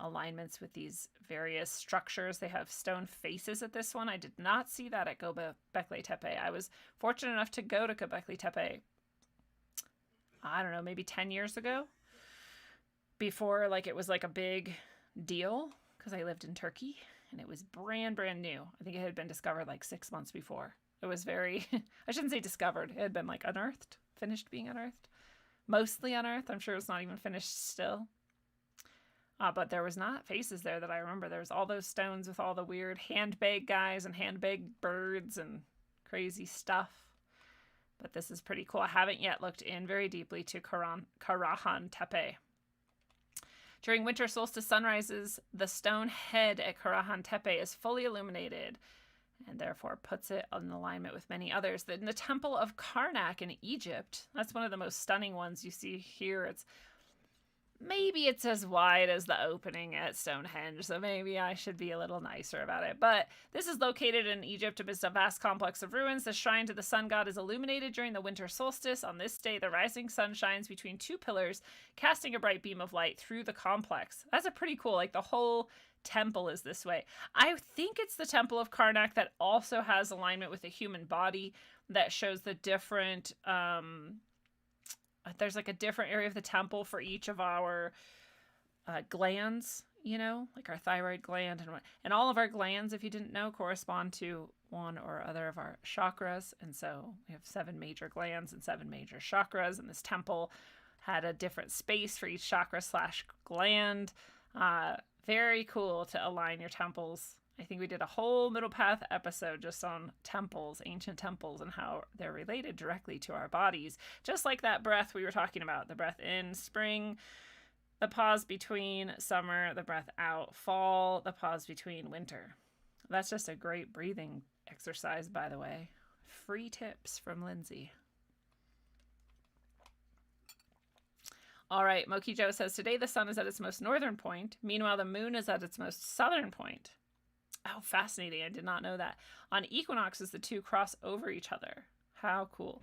Alignments with these various structures. They have stone faces at this one. I did not see that at Göbekli Tepe. I was fortunate enough to go to Göbekli Tepe, I don't know, maybe 10 years ago. Before it was like a big deal, because I lived in Turkey. And it was brand new. I think it had been discovered like 6 months before. It was very, I shouldn't say discovered. It had been like unearthed, finished being unearthed. Mostly unearthed. I'm sure it's not even finished still. But there was not faces there that I remember. There was all those stones with all the weird handbag guys and handbag birds and crazy stuff. But this is pretty cool. I haven't yet looked in very deeply to Karahan Tepe. During winter solstice sunrises, the stone head at Karahan Tepe is fully illuminated and therefore puts it in alignment with many others. In the Temple of Karnak in Egypt, that's one of the most stunning ones you see here. It's maybe it's as wide as the opening at Stonehenge, so maybe I should be a little nicer about it. But this is located in Egypt amidst a vast complex of ruins. The shrine to the sun god is illuminated during the winter solstice. On this day, the rising sun shines between two pillars, casting a bright beam of light through the complex. That's a pretty cool, like the whole temple is this way. I think it's the Temple of Karnak that also has alignment with the human body that shows the different there's like a different area of the temple for each of our glands, you know, like our thyroid gland and all of our glands, if you didn't know, correspond to one or other of our chakras. And so we have 7 major glands and 7 major chakras, and this temple had a different space for each chakra / gland. Very cool to align your temples. I think we did a whole Middle Path episode just on temples, ancient temples, and how they're related directly to our bodies. Just like that breath we were talking about, the breath in spring, the pause between summer, the breath out fall, the pause between winter. That's just a great breathing exercise, by the way. Free tips from Lindsay. All right, Moki Joe says, today the sun is at its most northern point. Meanwhile, the moon is at its most southern point. Oh, fascinating. I did not know that. On equinoxes, the two cross over each other. How cool.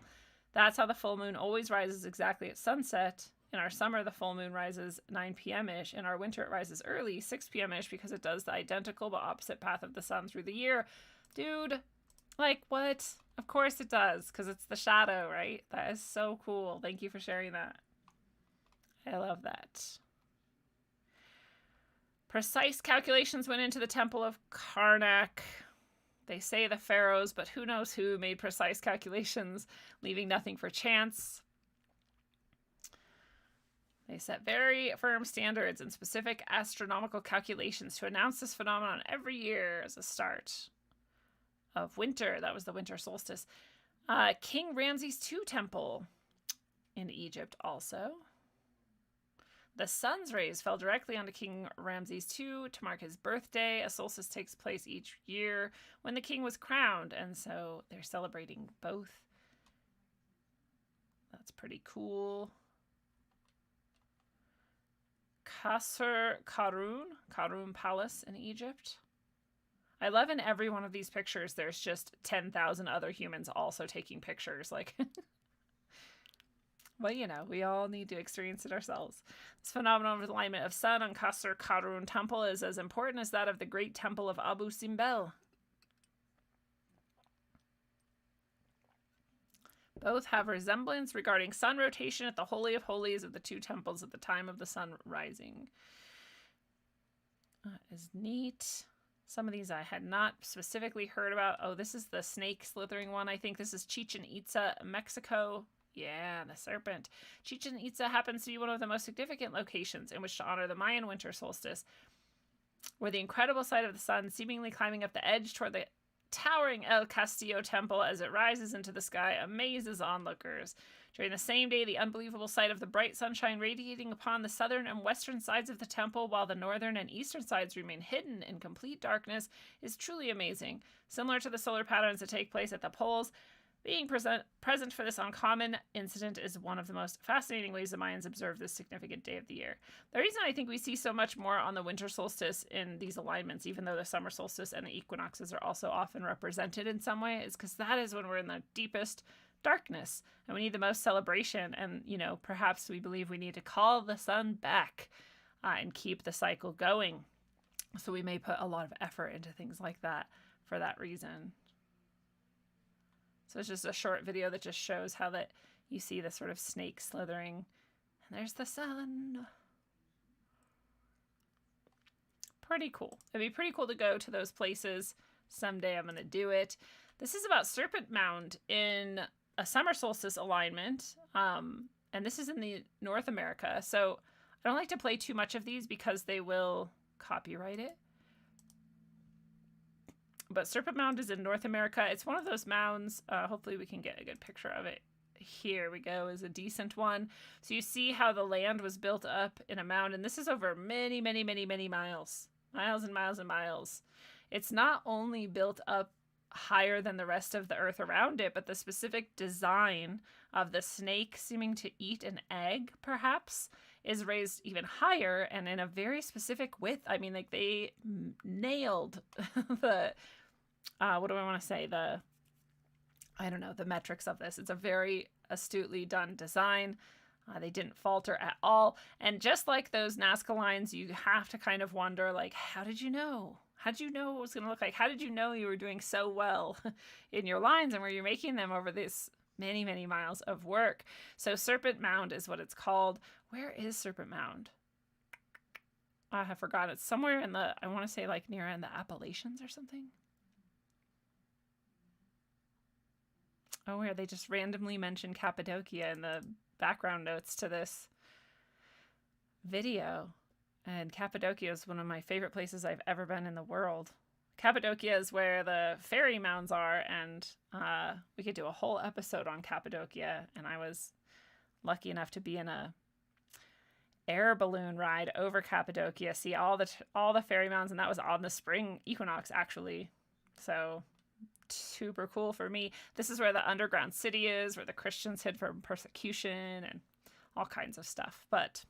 That's how the full moon always rises exactly at sunset. In our summer, the full moon rises 9 p.m.-ish. In our winter, it rises early, 6 p.m.-ish, because it does the identical but opposite path of the sun through the year. Dude, like, what? Of course it does, because it's the shadow, right? That is so cool. Thank you for sharing that. I love that. Precise calculations went into the Temple of Karnak. They say the pharaohs, but who knows who made precise calculations, leaving nothing for chance. They set very firm standards and specific astronomical calculations to announce this phenomenon every year as a start of winter. That was the winter solstice. King Ramses II Temple in Egypt also. The sun's rays fell directly onto King Ramses II to mark his birthday. A solstice takes place each year when the king was crowned, and so they're celebrating both. That's pretty cool. Qasr Qarun Palace in Egypt. I love in every one of these pictures there's just 10,000 other humans also taking pictures. Like, well, you know, we all need to experience it ourselves. This phenomenon of alignment of sun on Qasr Qarun Temple is as important as that of the great temple of Abu Simbel. Both have resemblance regarding sun rotation at the Holy of Holies of the two temples at the time of the sun rising. That is neat. Some of these I had not specifically heard about. Oh, this is the snake slithering one. I think this is Chichen Itza, Mexico. Yeah, the serpent. Chichen Itza happens to be one of the most significant locations in which to honor the Mayan winter solstice, where the incredible sight of the sun seemingly climbing up the edge toward the towering El Castillo temple as it rises into the sky amazes onlookers. During the same day, the unbelievable sight of the bright sunshine radiating upon the southern and western sides of the temple while the northern and eastern sides remain hidden in complete darkness is truly amazing. Similar to the solar patterns that take place at the poles, being present for this uncommon incident is one of the most fascinating ways the Mayans observe this significant day of the year. The reason I think we see so much more on the winter solstice in these alignments, even though the summer solstice and the equinoxes are also often represented in some way, is because that is when we're in the deepest darkness and we need the most celebration. And, you know, perhaps we believe we need to call the sun back and keep the cycle going. So we may put a lot of effort into things like that for that reason. So it's just a short video that just shows how that you see the sort of snake slithering. And there's the sun. Pretty cool. It'd be pretty cool to go to those places. Someday I'm going to do it. This is about Serpent Mound in a summer solstice alignment. And this is in the North America. So I don't like to play too much of these because they will copyright it. But Serpent Mound is in North America. It's one of those mounds. Hopefully we can get a good picture of it. Here we go, is a decent one. So you see how the land was built up in a mound. And this is over many, many, many, many miles. Miles and miles and miles. It's not only built up higher than the rest of the earth around it, but the specific design of the snake seeming to eat an egg, perhaps, is raised even higher and in a very specific width. I mean, like they nailed the, what do I want to say? I don't know, the metrics of this. It's a very astutely done design. They didn't falter at all. And just like those Nazca lines, you have to kind of wonder, like, how did you know? How did you know what it was going to look like? How did you know you were doing so well in your lines and where you're making them over this many, many miles of work? So Serpent Mound is what it's called. Where is Serpent Mound? I have forgotten. It's somewhere in the, I want to say like near in the Appalachians or something. Oh, where they just randomly mentioned Cappadocia in the background notes to this video. And Cappadocia is one of my favorite places I've ever been in the world. Cappadocia is where the fairy mounds are, and we could do a whole episode on Cappadocia. And I was lucky enough to be in a air balloon ride over Cappadocia, see all the fairy mounds, and that was on the spring equinox, actually. So super cool for me. This is where the underground city is, where the Christians hid from persecution and all kinds of stuff. But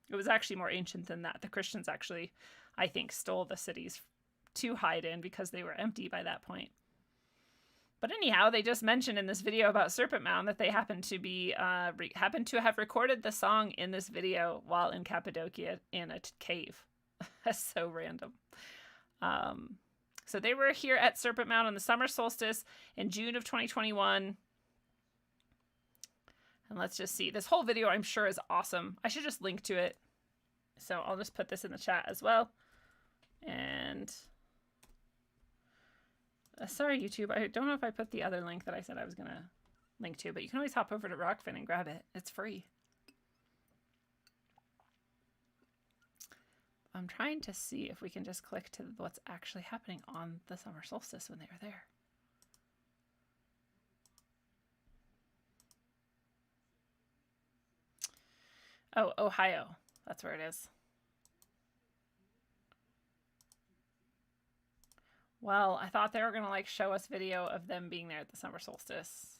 it was actually more ancient than that. The Christians actually, I think, stole the cities to hide in because they were empty by that point. But anyhow, they just mentioned in this video about Serpent Mound that they happened to have recorded the song in this video while in Cappadocia in a cave. That's so random. So they were here at Serpent Mound on the summer solstice in June of 2021. And let's just see. This whole video, I'm sure, is awesome. I should just link to it. So I'll just put this in the chat as well. And sorry, YouTube. I don't know if I put the other link that I said I was going to link to, but you can always hop over to Rockfin and grab it. It's free. I'm trying to see if we can just click to what's actually happening on the summer solstice when they were there. Oh, Ohio. That's where it is. Well, I thought they were going to like show us video of them being there at the summer solstice.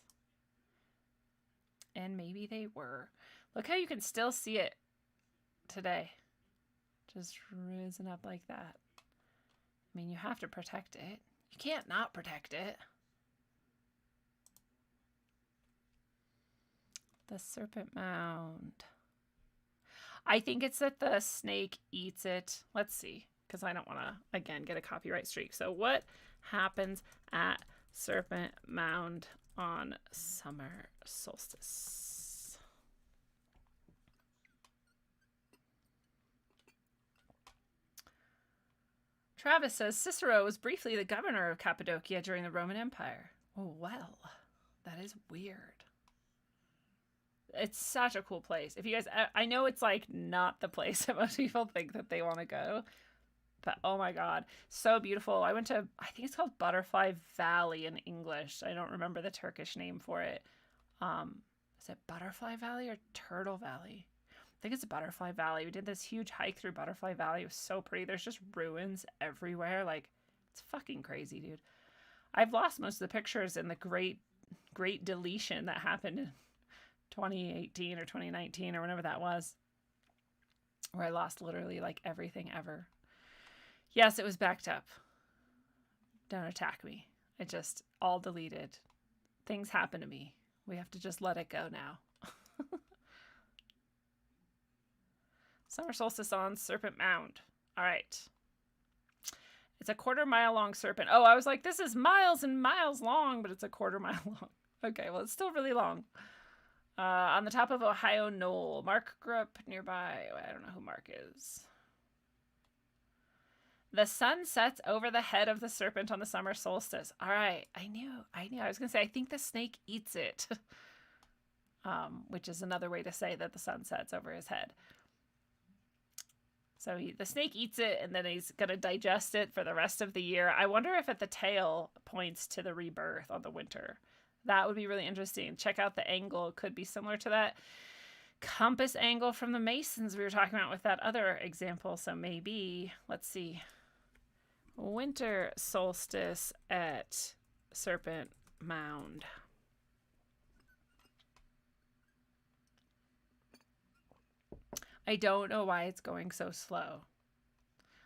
And maybe they were. Look how you can still see it today. Just risen up like that. I mean, you have to protect it. You can't not protect it. The Serpent Mound. I think it's that the snake eats it. Let's see, because I don't want to, again, get a copyright streak. So what happens at Serpent Mound on summer solstice? Travis says Cicero was briefly the governor of Cappadocia during the Roman Empire. Oh, well, that is weird. It's such a cool place. If you guys, I know it's like not the place that most people think that they want to go, but oh my God, so beautiful. I went to, I think it's called Butterfly Valley in English. I don't remember the Turkish name for it. Is it Butterfly Valley or Turtle Valley? I think it's Butterfly Valley. We did this huge hike through Butterfly Valley. It was so pretty. There's just ruins everywhere. Like, it's fucking crazy, dude. I've lost most of the pictures in the great deletion that happened in 2018 or 2019 or whenever that was, where I lost literally like everything ever. Yes, it was backed up. Don't attack me. It just all deleted. Things happen to me. We have to just let it go now. Summer solstice on Serpent Mound. All right. It's a 1/4 mile long serpent. Oh, I was like, this is miles and miles long, but it's a 1/4 mile long. Okay, well, it's still really long. On the top of Ohio Knoll. Mark grew up nearby. I don't know who Mark is. The sun sets over the head of the serpent on the summer solstice. All right. I knew. I was going to say, I think the snake eats it. Which is another way to say that the sun sets over his head. So the snake eats it, and then he's going to digest it for the rest of the year. I wonder if at the tail points to the rebirth on the winter. That would be really interesting. Check out the angle. It could be similar to that compass angle from the Masons we were talking about with that other example. So maybe, let's see, winter solstice at Serpent Mound. I don't know why it's going so slow.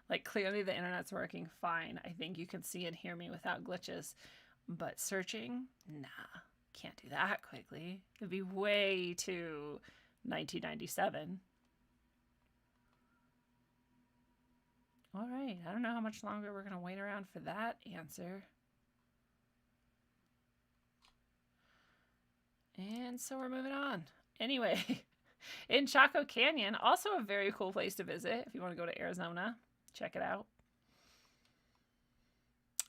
Like, clearly the internet's working fine. I think you can see and hear me without glitches. But searching? Nah, can't do that quickly. It'd be way too 1997. All right, I don't know how much longer we're going to wait around for that answer. And so we're moving on. Anyway, in Chaco Canyon, also a very cool place to visit if you want to go to Arizona. Check it out.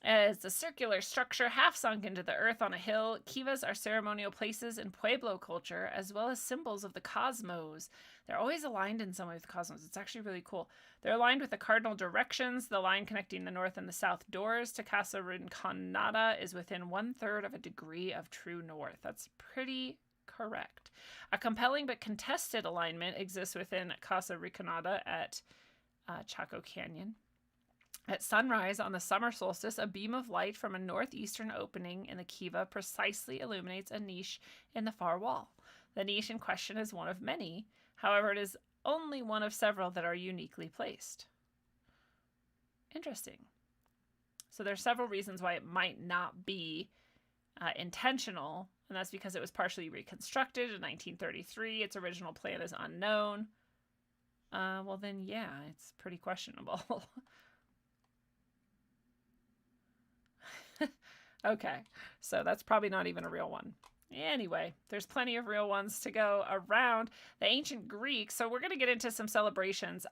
As a circular structure half sunk into the earth on a hill, kivas are ceremonial places in Pueblo culture, as well as symbols of the cosmos. They're always aligned in some way with the cosmos. It's actually really cool. They're aligned with the cardinal directions. The line connecting the north and the south doors to Casa Rinconada is within 1/3 of a degree of true north. That's pretty correct. A compelling but contested alignment exists within Casa Rinconada at Chaco Canyon. At sunrise on the summer solstice, a beam of light from a northeastern opening in the kiva precisely illuminates a niche in the far wall. The niche in question is one of many. However, it is only one of several that are uniquely placed. Interesting. So there's several reasons why it might not be intentional, and that's because it was partially reconstructed in 1933. Its original plan is unknown. Well then, yeah, it's pretty questionable. Okay, so that's probably not even a real one. Anyway, there's plenty of real ones to go around. The ancient Greeks, so we're going to get into some celebrations.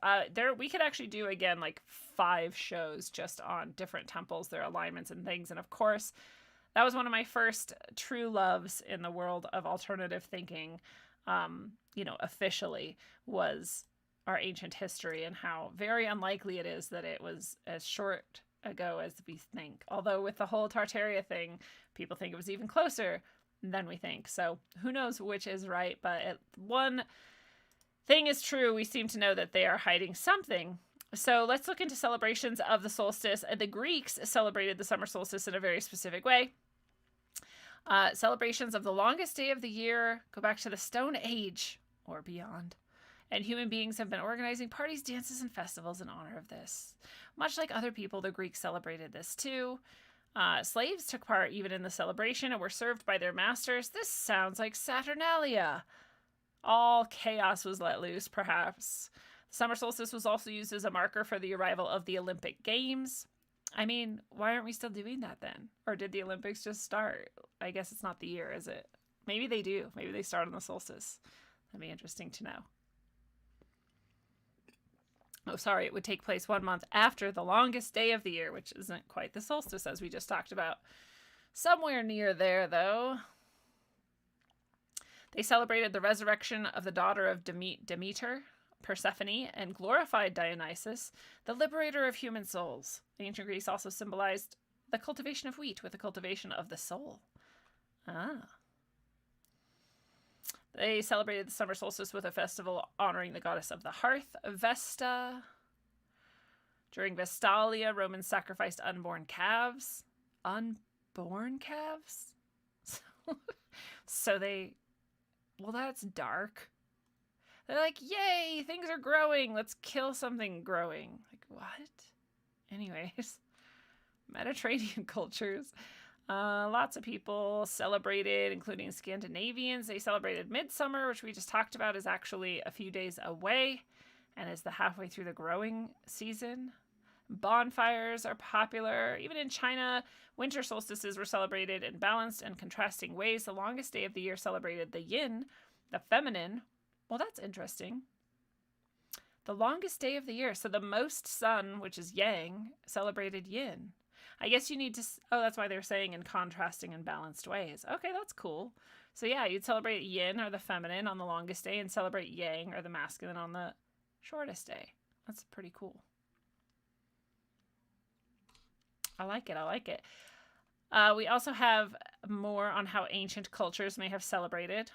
We could actually do, again, like 5 shows just on different temples, their alignments and things. And of course, that was one of my first true loves in the world of alternative thinking, officially, was our ancient history and how very unlikely it is that it was as short ago as we think. Although with the whole Tartaria thing, people think it was even closer than we think. So who knows which is right, but one thing is true. We seem to know that they are hiding something. So let's look into celebrations of the solstice. The Greeks celebrated the summer solstice in a very specific way. Celebrations of the longest day of the year go back to the Stone Age or beyond. And human beings have been organizing parties, dances, and festivals in honor of this. Much like other people, the Greeks celebrated this too. Slaves took part even in the celebration and were served by their masters. This sounds like Saturnalia. All chaos was let loose, perhaps. The summer solstice was also used as a marker for the arrival of the Olympic Games. I mean, why aren't we still doing that then? Or did the Olympics just start? I guess it's not the year, is it? Maybe they do. Maybe they start on the solstice. That'd be interesting to know. Oh, sorry, it would take place 1 month after the longest day of the year, which isn't quite the solstice, as we just talked about. Somewhere near there, though. They celebrated the resurrection of the daughter of Demeter, Persephone, and glorified Dionysus, the liberator of human souls. Ancient Greece also symbolized the cultivation of wheat with the cultivation of the soul. They celebrated the summer solstice with a festival honoring the goddess of the hearth, Vesta. During Vestalia, Romans sacrificed unborn calves. Unborn calves? Well, that's dark. They're like, yay, things are growing. Let's kill something growing. Like, what? Anyways, Mediterranean cultures. Lots of people celebrated, including Scandinavians. They celebrated midsummer, which we just talked about is actually a few days away and is the halfway through the growing season. Bonfires are popular. Even in China, winter solstices were celebrated in balanced and contrasting ways. The longest day of the year celebrated the yin, the feminine. Well, that's interesting. The longest day of the year. So the most sun, which is yang, celebrated yin. I guess you need to... Oh, that's why they're saying in contrasting and balanced ways. Okay, that's cool. So yeah, you'd celebrate yin, or the feminine, on the longest day, and celebrate yang, or the masculine, on the shortest day. That's pretty cool. I like it. We also have more on how ancient cultures may have celebrated.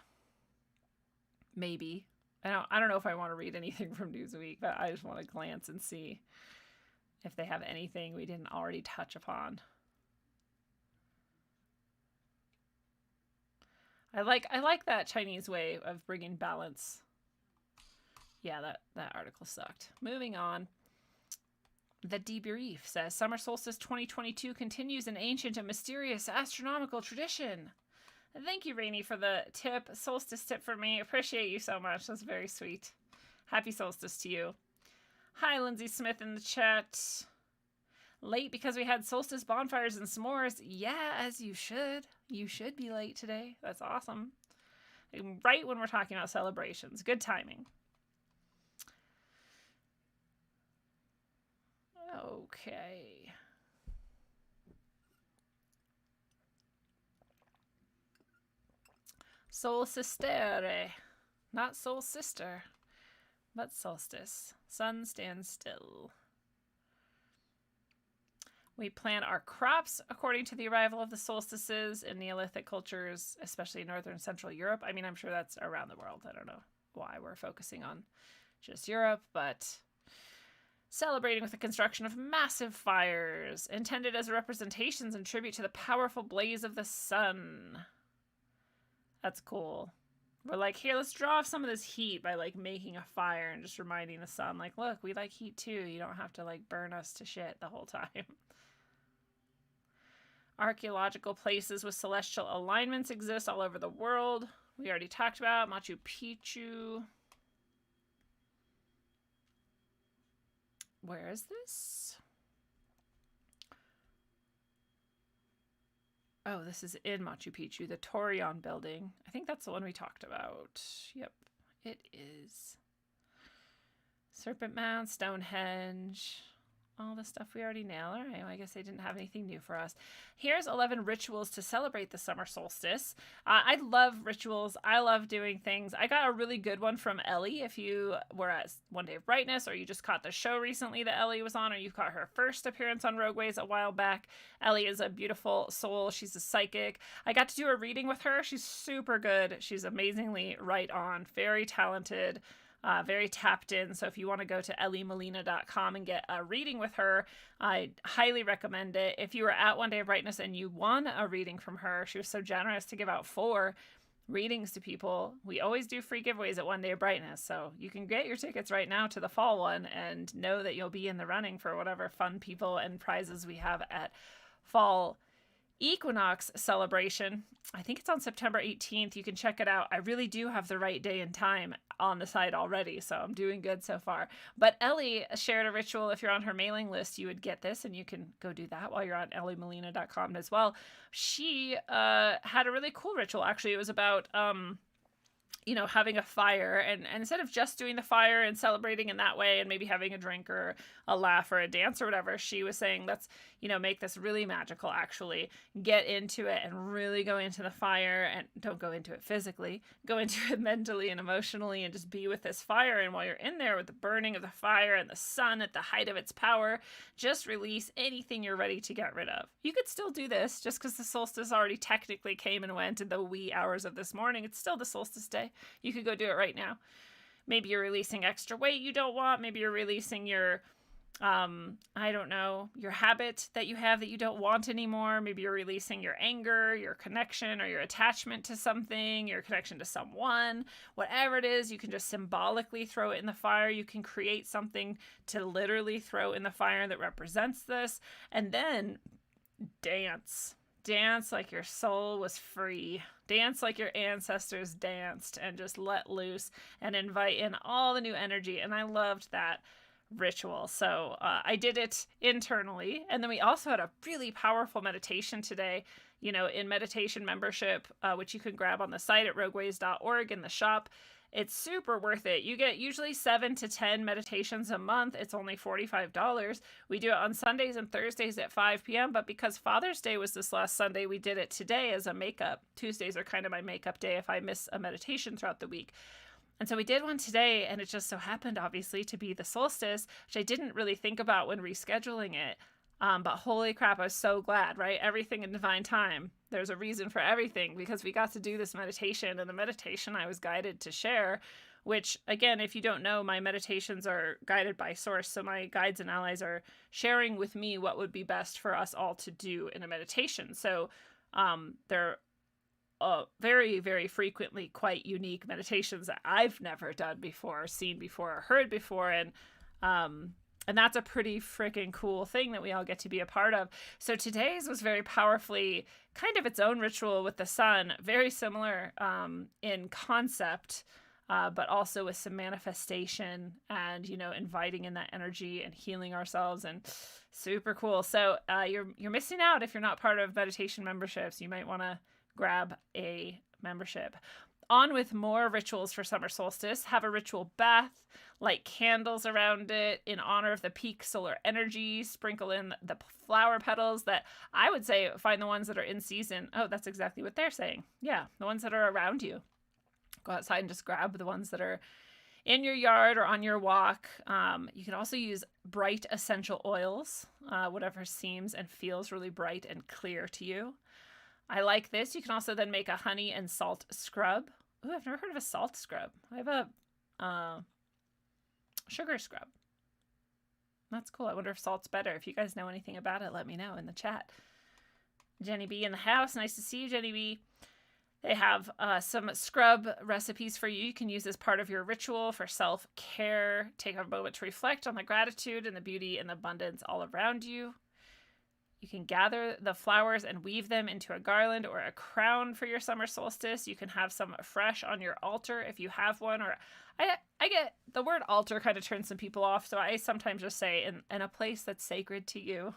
Maybe. I don't know if I want to read anything from Newsweek, but I just want to glance and see if they have anything we didn't already touch upon. I like that Chinese way of bringing balance Yeah, that article sucked. Moving on. The Debrief says Summer Solstice 2022 continues an ancient and mysterious astronomical tradition. Thank you, Rainey, for the tip. Solstice tip for me. Appreciate you so much. That's very sweet. Happy solstice to you. Hi, Lindsay Smith in the chat. Late because we had solstice bonfires and s'mores. Yeah, as you should. You should be late today. That's awesome. Right when we're talking about celebrations. Good timing. Okay. Solstistere. Not soul sister, but solstice. Sun stands still. We plant our crops according to the arrival of the solstices in Neolithic cultures, especially in Northern Central Europe. I mean, I'm sure that's around the world. I don't know why we're focusing on just Europe, but celebrating with the construction of massive fires intended as representations and tribute to the powerful blaze of the sun. That's cool. We're like, here, let's draw off some of this heat by like making a fire and just reminding the sun, like, look, we like heat too. You don't have to like burn us to shit the whole time. Archaeological places with celestial alignments exist all over the world. We already talked about Machu Picchu. Where is this? Oh, this is in Machu Picchu, the Torreon building. I think that's the one we talked about. Yep, it is. Serpent Mound, Stonehenge. All the stuff we already nailed. All right, well, I guess they didn't have anything new for us. Here's 11 rituals to celebrate the summer solstice. I love rituals. I love doing things. I got a really good one from Ellie. If you were at One Day of Brightness, or you just caught the show recently that Ellie was on, or you caught her first appearance on Rogueways a while back, Ellie is a beautiful soul. She's a psychic. I got to do a reading with her. She's super good. She's amazingly right on, very talented. Very tapped in. So if you want to go to elliemelina.com and get a reading with her, I highly recommend it. If you were at One Day of Brightness and you won a reading from her, she was so generous to give out 4 readings to people. We always do free giveaways at One Day of Brightness. So you can get your tickets right now to the fall one and know that you'll be in the running for whatever fun people and prizes we have at fall equinox celebration. I think it's on September 18th. You can check it out. I really do have the right day and time on the site already, so I'm doing good so far. But Ellie shared a ritual. If you're on her mailing list, you would get this, and you can go do that while you're on elliemelina.com as well. She had a really cool ritual. Actually, it was about having a fire, and instead of just doing the fire and celebrating in that way and maybe having a drink or a laugh or a dance or whatever, she was saying, let's, make this really magical, actually get into it and really go into the fire, and don't go into it physically, go into it mentally and emotionally, and just be with this fire. And while you're in there with the burning of the fire and the sun at the height of its power, just release anything you're ready to get rid of. You could still do this just because the solstice already technically came and went in the wee hours of this morning. It's still the solstice day. You could go do it right now. Maybe you're releasing extra weight you don't want. Maybe you're releasing your, your habit that you have that you don't want anymore. Maybe you're releasing your anger, your connection, or your attachment to something, your connection to someone. Whatever it is, you can just symbolically throw it in the fire. You can create something to literally throw in the fire that represents this. And then dance. Dance like your soul was free. Dance like your ancestors danced, and just let loose and invite in all the new energy. And I loved that ritual. So I did it internally. And then we also had a really powerful meditation today, in meditation membership, which you can grab on the site at rogueways.org in the shop. It's super worth it. You get usually 7 to 10 meditations a month. It's only $45. We do it on Sundays and Thursdays at 5 p.m. But because Father's Day was this last Sunday, we did it today as a makeup. Tuesdays are kind of my makeup day if I miss a meditation throughout the week. And so we did one today, and it just so happened, obviously, to be the solstice, which I didn't really think about when rescheduling it. But holy crap, I was so glad, right? Everything in divine time. There's a reason for everything, because we got to do this meditation, and the meditation I was guided to share, which, again, if you don't know, my meditations are guided by source. So my guides and allies are sharing with me what would be best for us all to do in a meditation. So they're very, very frequently quite unique meditations that I've never done before, seen before, or heard before. And that's a pretty freaking cool thing that we all get to be a part of. So today's was very powerfully kind of its own ritual with the sun, very similar in concept, but also with some manifestation and, inviting in that energy and healing ourselves, and super cool. So you're missing out if you're not part of meditation memberships. You might want to grab a membership. On with more rituals for summer solstice. Have a ritual bath, light candles around it in honor of the peak solar energy, sprinkle in the flower petals that I would say find the ones that are in season. Oh, that's exactly what they're saying. Yeah, the ones that are around you. Go outside and just grab the ones that are in your yard or on your walk. You can also use bright essential oils, whatever seems and feels really bright and clear to you. I like this. You can also then make a honey and salt scrub. Ooh, I've never heard of a salt scrub. I have a sugar scrub. That's cool. I wonder if salt's better. If you guys know anything about it, let me know in the chat. Jenny B in the house. Nice to see you, Jenny B. They have some scrub recipes for you. You can use as part of your ritual for self-care. Take a moment to reflect on the gratitude and the beauty and the abundance all around you. You can gather the flowers and weave them into a garland or a crown for your summer solstice. You can have some fresh on your altar if you have one. Or I get the word altar kind of turns some people off, so I sometimes just say in a place that's sacred to you.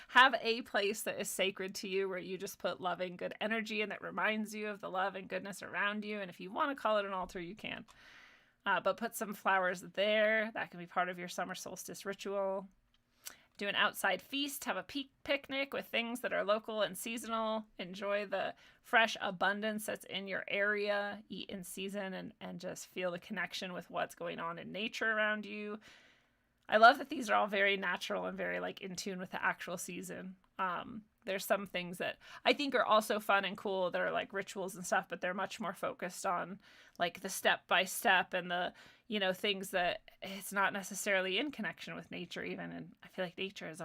Have a place that is sacred to you where you just put loving, good energy and that reminds you of the love and goodness around you. And if you want to call it an altar, you can. But put some flowers there. That can be part of your summer solstice ritual. Do an outside feast, have a picnic with things that are local and seasonal. Enjoy the fresh abundance that's in your area. Eat in season and just feel the connection with what's going on in nature around you. I love that these are all very natural and very in tune with the actual season. There's some things that I think are also fun and cool that are rituals and stuff, but they're much more focused on the step by step and the things that it's not necessarily in connection with nature even. And I feel like nature is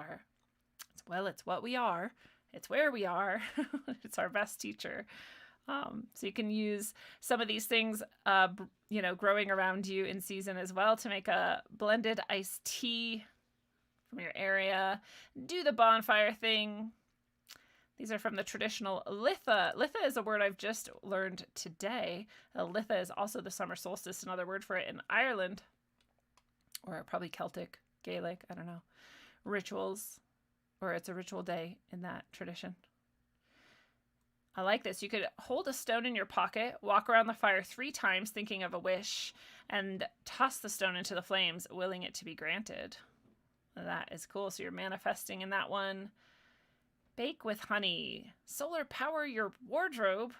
it's what we are. It's where we are. It's our best teacher. So you can use some of these things, growing around you in season as well to make a blended iced tea from your area. Do the bonfire thing. These are from the traditional Litha. Litha is a word I've just learned today. Litha is also the summer solstice, another word for it in Ireland, or probably Celtic, Gaelic, I don't know, rituals, or it's a ritual day in that tradition. I like this. You could hold a stone in your pocket, walk around the fire 3 times thinking of a wish, and toss the stone into the flames, willing it to be granted. That is cool. So you're manifesting in that one. Bake with honey. Solar power your wardrobe.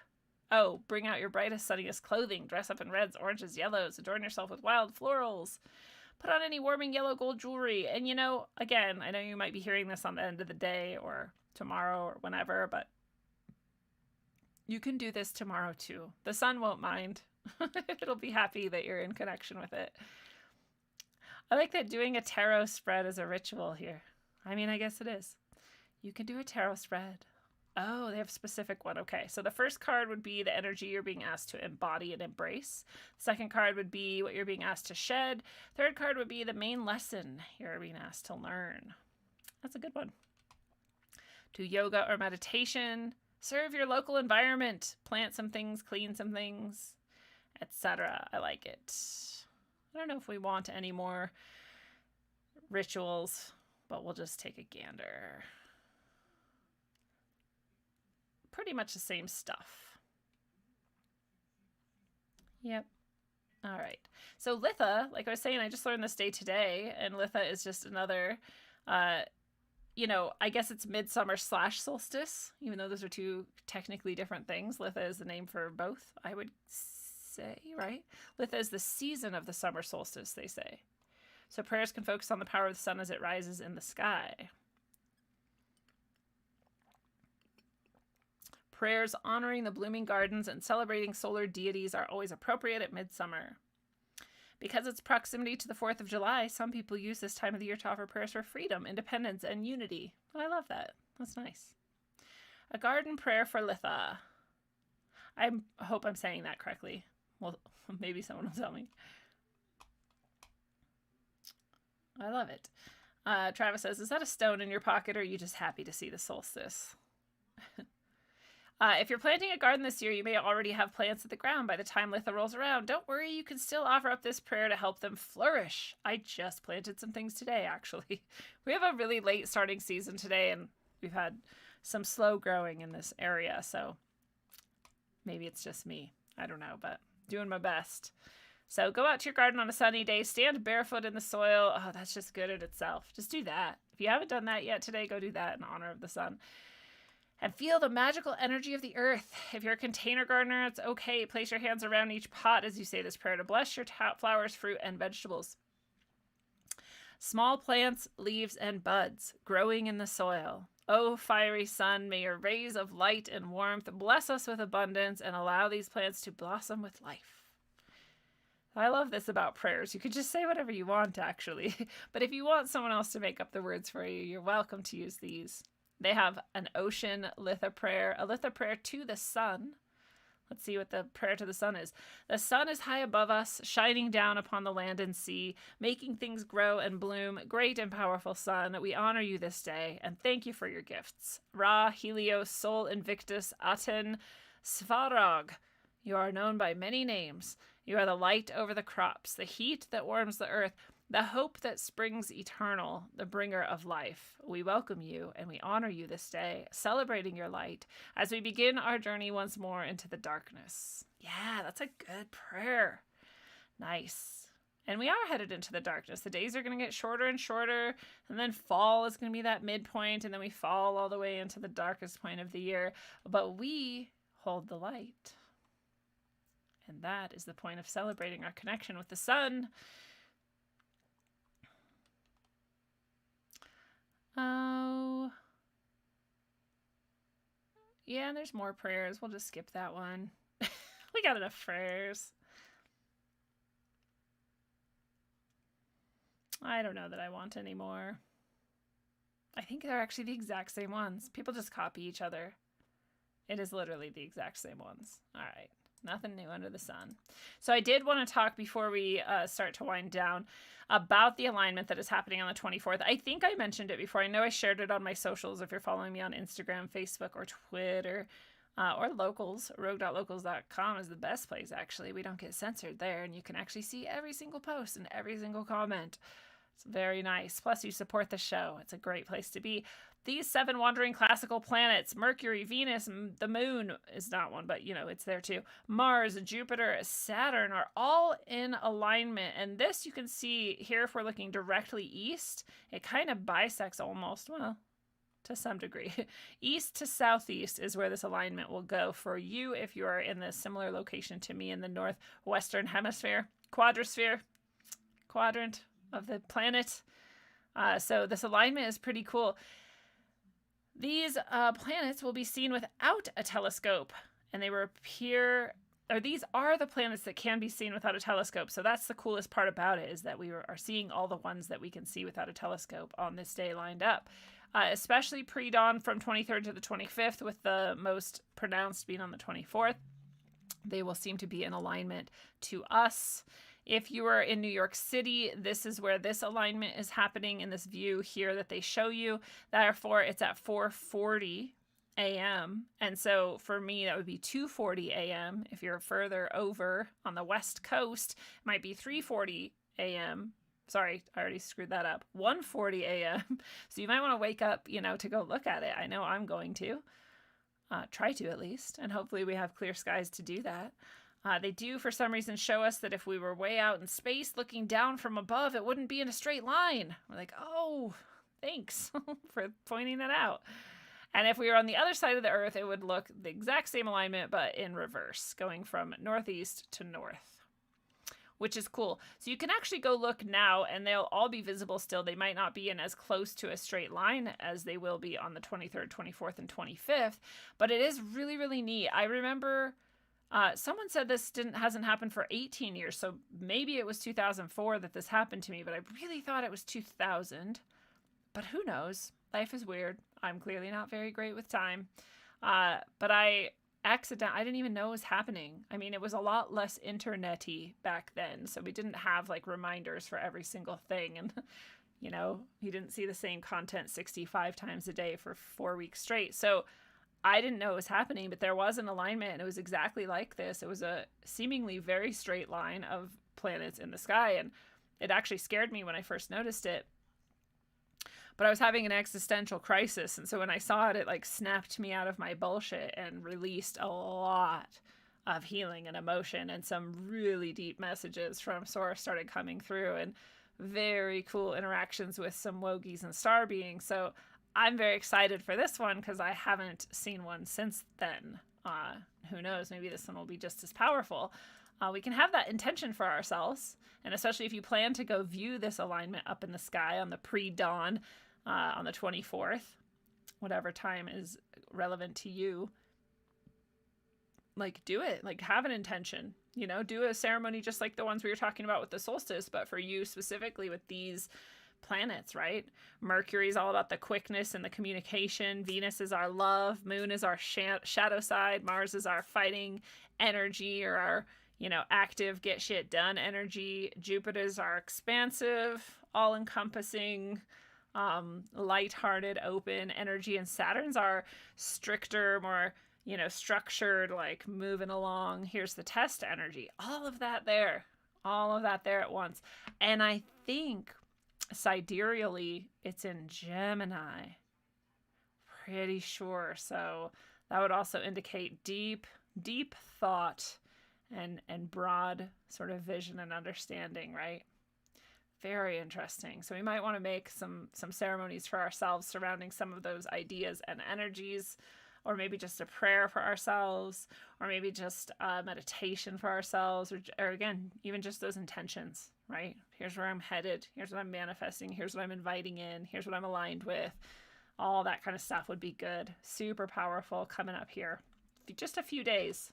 Oh, bring out your brightest, sunniest clothing. Dress up in reds, oranges, yellows. Adorn yourself with wild florals. Put on any warming yellow gold jewelry. And again, I know you might be hearing this on the end of the day or tomorrow or whenever, but you can do this tomorrow too. The sun won't mind. It'll be happy that you're in connection with it. I like that doing a tarot spread is a ritual here. I guess it is. You can do a tarot spread. Oh, they have a specific one. Okay, so the first card would be the energy you're being asked to embody and embrace. The second card would be what you're being asked to shed. Third card would be the main lesson you're being asked to learn. That's a good one. Do yoga or meditation. Serve your local environment. Plant some things, clean some things, etc. I like it. I don't know if we want any more rituals, but we'll just take a gander. Pretty much the same stuff. Yep. All right. So Litha, like I was saying, I just learned this day today, and Litha is just another, I guess it's midsummer / solstice, even though those are 2 technically different things. Litha is the name for both, I would say, right? Litha is the season of the summer solstice, they say. So prayers can focus on the power of the sun as it rises in the sky. Prayers honoring the blooming gardens and celebrating solar deities are always appropriate at midsummer. Because it's proximity to the 4th of July, some people use this time of the year to offer prayers for freedom, independence, and unity. I love that. That's nice. A garden prayer for Litha. I hope I'm saying that correctly. Well, maybe someone will tell me. I love it. Travis says, is that a stone in your pocket, or are you just happy to see the solstice? If you're planting a garden this year, you may already have plants at the ground by the time Litha rolls around. Don't worry, you can still offer up this prayer to help them flourish. I just planted some things today, actually. We have a really late starting season today, and we've had some slow growing in this area, so maybe it's just me. I don't know, but doing my best. So go out to your garden on a sunny day, stand barefoot in the soil. Oh, that's just good in itself. Just do that. If you haven't done that yet today, go do that in honor of the sun. And feel the magical energy of the earth. If you're a container gardener, it's okay. Place your hands around each pot as you say this prayer to bless your flowers, fruit, and vegetables. Small plants, leaves, and buds growing in the soil. O fiery sun, may your rays of light and warmth bless us with abundance and allow these plants to blossom with life. I love this about prayers. You could just say whatever you want, actually. But if you want someone else to make up the words for you, you're welcome to use these. They have an ocean Litha prayer, a Litha prayer to the sun. Let's see what the prayer to the sun is. The sun is high above us, shining down upon the land and sea, making things grow and bloom. Great and powerful sun, we honor you this day, and thank you for your gifts. Ra, Helios, Sol, Invictus, Aten, Svarog. You are known by many names. You are the light over the crops, the heat that warms the earth, the hope that springs eternal, the bringer of life. We welcome you and we honor you this day, celebrating your light as we begin our journey once more into the darkness. Yeah, that's a good prayer. Nice. And we are headed into the darkness. The days are going to get shorter and shorter, and then fall is going to be that midpoint, and then we fall all the way into the darkest point of the year. But we hold the light. And that is the point of celebrating our connection with the sun. Oh. Yeah, there's more prayers. We'll just skip that one. We got enough prayers. I don't know that I want any more. I think they're actually the exact same ones. People just copy each other. It is literally the exact same ones. All right. Nothing new under the sun. So I did want to talk before we start to wind down about the alignment that is happening on the 24th. I think I mentioned it before. I know I shared it on my socials. If you're following me on Instagram, Facebook, or Twitter, or locals, rogue.locals.com is the best place, actually. We don't get censored there, and you can actually see every single post and every single comment. It's very nice. Plus, you support the show. It's a great place to be. These 7 wandering classical planets, Mercury, Venus, the moon is not one, but, it's there too. Mars, Jupiter, Saturn are all in alignment. And this you can see here if we're looking directly east. It kind of bisects almost, well, to some degree. East to southeast is where this alignment will go for you if you are in the similar location to me in the northwestern hemisphere, quadrant of the planet. So this alignment is pretty cool. These planets will be seen without a telescope, and these are the planets that can be seen without a telescope. So that's the coolest part about it, is that we are seeing all the ones that we can see without a telescope on this day lined up, especially pre-dawn from 23rd to the 25th, with the most pronounced being on the 24th. They will seem to be in alignment to us. If you are in New York City, this is where this alignment is happening in this view here that they show you. Therefore, it's at 4:40 a.m. And so for me, that would be 2:40 a.m. If you're further over on the West Coast, it might be 3:40 a.m. Sorry, I already screwed that up. 1:40 a.m. So you might want to wake up, to go look at it. I know I'm going to. Try to, at least. And hopefully we have clear skies to do that. They do, for some reason, show us that if we were way out in space looking down from above, it wouldn't be in a straight line. We're like, oh, thanks for pointing that out. And if we were on the other side of the Earth, it would look the exact same alignment, but in reverse, going from northeast to north, which is cool. So you can actually go look now, and they'll all be visible still. They might not be in as close to a straight line as they will be on the 23rd, 24th, and 25th, but it is really, really neat. I remember... someone said this hasn't happened for 18 years, so maybe it was 2004 that this happened to me, but I really thought it was 2000. But who knows? Life is weird. I'm clearly not very great with time. But I accident. I didn't even know it was happening. I mean, it was a lot less internet-y back then, so we didn't have like reminders for every single thing. And, you know, you didn't see the same content 65 times a day for 4 weeks straight. So I didn't know it was happening, but there was an alignment, and it was exactly like this. It was a seemingly very straight line of planets in the sky, and it actually scared me when I first noticed it. But I was having an existential crisis, and so when I saw it, it like snapped me out of my bullshit and released a lot of healing and emotion, and some really deep messages from Source started coming through, and very cool interactions with some Wogies and star beings. So I'm very excited for this one because I haven't seen one since then. Who knows, maybe this one will be just as powerful. We can have that intention for ourselves, and especially if you plan to go view this alignment up in the sky on the pre-dawn, on the 24th, whatever time is relevant to you, like do it, like have an intention, you know, do a ceremony just like the ones we were talking about with the solstice, but for you specifically with these planets, right? Mercury is all about the quickness and the communication. Venus is our love. Moon is our shadow side. Mars is our fighting energy, or our, you know, active, get shit done energy. Jupiter is our expansive, all-encompassing, lighthearted, open energy, and Saturn's our stricter, more, you know, structured, like moving along. Here's the test energy. All of that there at once. And I think sidereally it's in Gemini. Pretty sure. So that would also indicate deep thought and broad sort of vision and understanding, right? Very interesting. So we might want to make some ceremonies for ourselves surrounding some of those ideas and energies, or maybe just a prayer for ourselves, or maybe just a meditation for ourselves, or again, even just those intentions, right? Here's where I'm headed. Here's what I'm manifesting. Here's what I'm inviting in. Here's what I'm aligned with. All that kind of stuff would be good. Super powerful coming up here. Just a few days.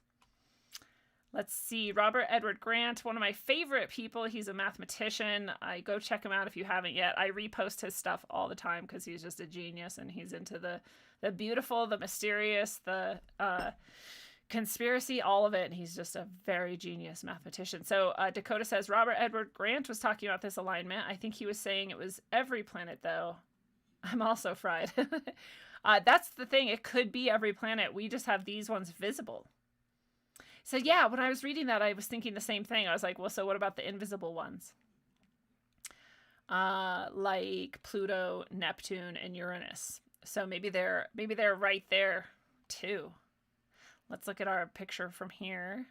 Let's see, Robert Edward Grant, one of my favorite people. He's a mathematician. Go check him out if you haven't yet. I repost his stuff all the time because he's just a genius, and he's into the beautiful, the mysterious, the conspiracy, all of it. And he's just a very genius mathematician. So Dakota says, Robert Edward Grant was talking about this alignment. I think he was saying it was every planet, though. I'm also fried. That's the thing. It could be every planet. We just have these ones visible. So yeah, when I was reading that, I was thinking the same thing. I was like, well, so what about the invisible ones? Like Pluto, Neptune, and Uranus. So maybe they're right there too. Let's look at our picture from here.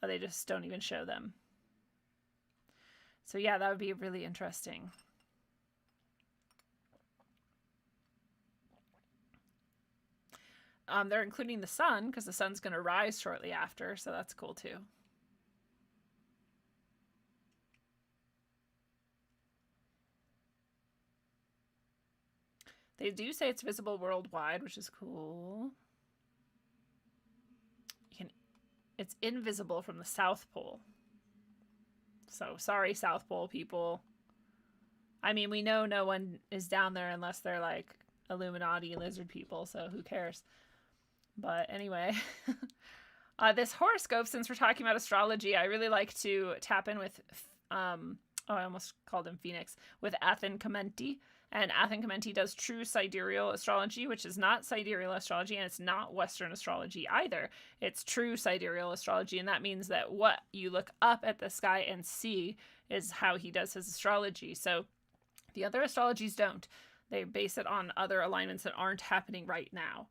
Oh, they just don't even show them. So yeah, that would be really interesting. They're including the sun because the sun's going to rise shortly after, so that's cool too. They do say it's visible worldwide, which is cool. It's invisible from the South Pole. So sorry, South Pole people. I mean, we know no one is down there unless they're like Illuminati lizard people, so who cares? But anyway, this horoscope, since we're talking about astrology, I really like to tap in with, I almost called him Phoenix, with Athen Commenti. And Athen Commenti does true sidereal astrology, which is not sidereal astrology, and it's not Western astrology either. It's true sidereal astrology, and that means that what you look up at the sky and see is how he does his astrology. So the other astrologies don't. They base it on other alignments that aren't happening right now.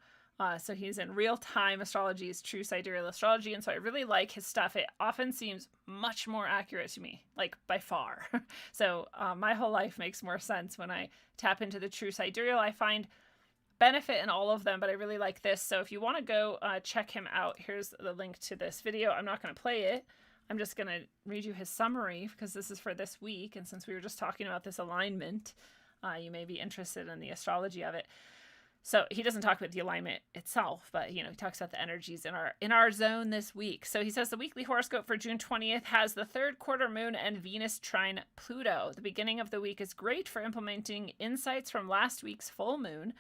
So he's in real-time astrology, is true sidereal astrology, and so I really like his stuff. It often seems much more accurate to me, like by far. So my whole life makes more sense when I tap into the true sidereal. I find benefit in all of them, but I really like this. So if you want to go check him out, here's the link to this video. I'm not going to play it. I'm just going to read you his summary because this is for this week, and since we were just talking about this alignment, you may be interested in the astrology of it. So he doesn't talk about the alignment itself, but, you know, he talks about the energies in our zone this week. So he says the weekly horoscope for June 20th has the third quarter moon and Venus trine Pluto. The beginning of the week is great for implementing insights from last week's full moon.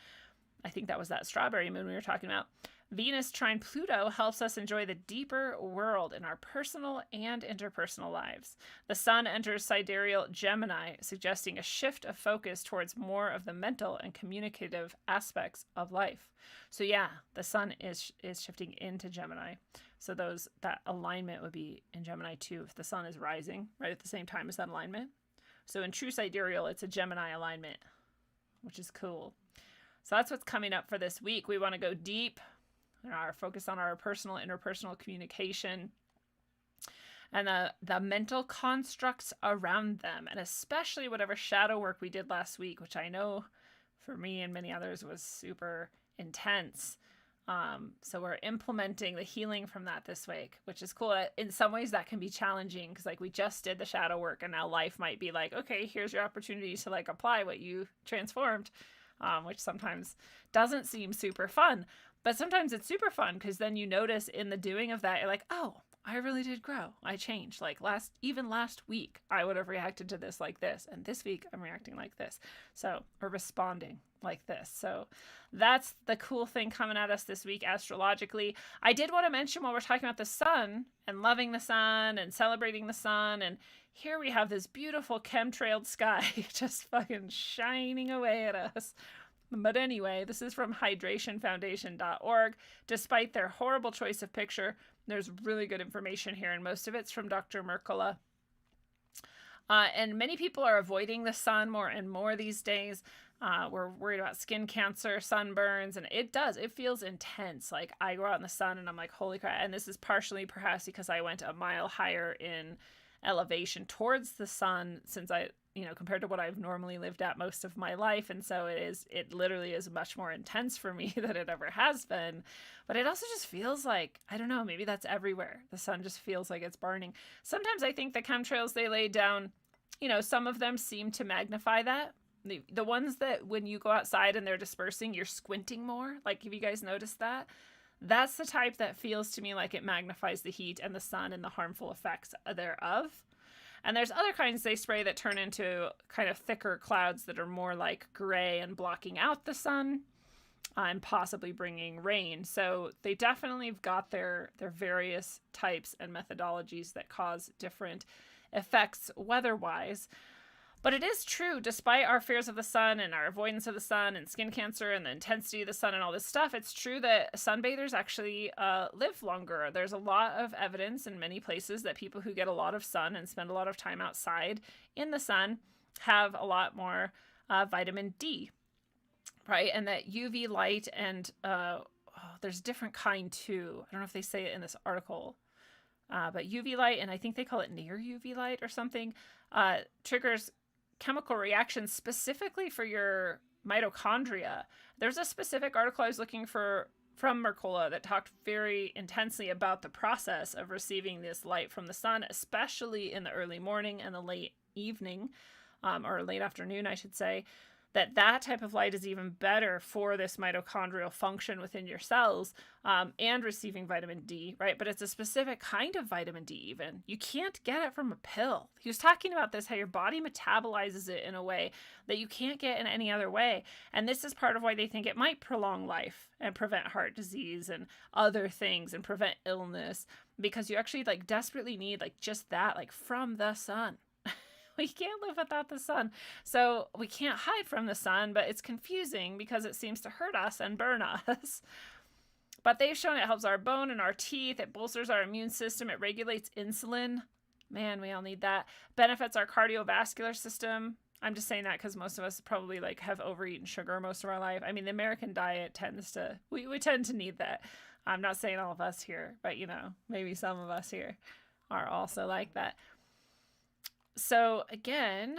I think that was that strawberry moon we were talking about. Venus trine Pluto helps us enjoy the deeper world in our personal and interpersonal lives. The sun enters sidereal Gemini, suggesting a shift of focus towards more of the mental and communicative aspects of life. So yeah, the sun is shifting into Gemini. So that alignment would be in Gemini too if the sun is rising right at the same time as that alignment. So in true sidereal, it's a Gemini alignment, which is cool. So that's what's coming up for this week. We want to go deep. Our focus on our personal, interpersonal communication and the mental constructs around them, and especially whatever shadow work we did last week, which I know for me and many others was super intense. So we're implementing the healing from that this week, which is cool. In some ways that can be challenging because like we just did the shadow work and now life might be like, okay, here's your opportunity to like apply what you transformed, which sometimes doesn't seem super fun. But sometimes it's super fun because then you notice in the doing of that, you're like, oh, I really did grow. I changed. Like last week, I would have reacted to this like this. And this week, I'm reacting like this. So, or responding like this. So that's the cool thing coming at us this week astrologically. I did want to mention while we're talking about the sun and loving the sun and celebrating the sun. And here we have this beautiful chemtrailed sky just fucking shining away at us. But anyway, this is from hydrationfoundation.org. Despite their horrible choice of picture, there's really good information here, and most of it's from Dr. Mercola. And many people are avoiding the sun more and more these days. We're worried about skin cancer, sunburns, and it feels intense. Like I go out in the sun and I'm like, holy crap. And this is partially perhaps because I went a mile higher in elevation towards the sun since compared to what I've normally lived at most of my life. And so it literally is much more intense for me than it ever has been. But it also just feels like, I don't know, maybe that's everywhere. The sun just feels like it's burning. Sometimes I think the chemtrails they laid down, some of them seem to magnify that. The ones that when you go outside and they're dispersing, you're squinting more. Like, have you guys noticed that? That's the type that feels to me like it magnifies the heat and the sun and the harmful effects thereof. And there's other kinds they spray that turn into kind of thicker clouds that are more like gray and blocking out the sun and possibly bringing rain. So they definitely have got their various types and methodologies that cause different effects weather-wise. But it is true, despite our fears of the sun and our avoidance of the sun and skin cancer and the intensity of the sun and all this stuff, it's true that sunbathers actually live longer. There's a lot of evidence in many places that people who get a lot of sun and spend a lot of time outside in the sun have a lot more vitamin D, right? And that UV light and there's a different kind too. I don't know if they say it in this article, but UV light, and I think they call it near UV light or something, triggers chemical reactions specifically for your mitochondria. There's a specific article I was looking for from Mercola that talked very intensely about the process of receiving this light from the sun, especially in the early morning and the late evening, or late afternoon, I should say, that type of light is even better for this mitochondrial function within your cells and receiving vitamin D, right? But it's a specific kind of vitamin D even. You can't get it from a pill. He was talking about this, how your body metabolizes it in a way that you can't get in any other way. And this is part of why they think it might prolong life and prevent heart disease and other things and prevent illness, because you actually like desperately need like just that, like from the sun. We can't live without the sun. So we can't hide from the sun, but it's confusing because it seems to hurt us and burn us. But they've shown it helps our bone and our teeth. It bolsters our immune system. It regulates insulin. Man, we all need that. Benefits our cardiovascular system. I'm just saying that because most of us probably like have overeaten sugar most of our life. I mean, the American diet tends to, we tend to need that. I'm not saying all of us here, but maybe some of us here are also like that. So again,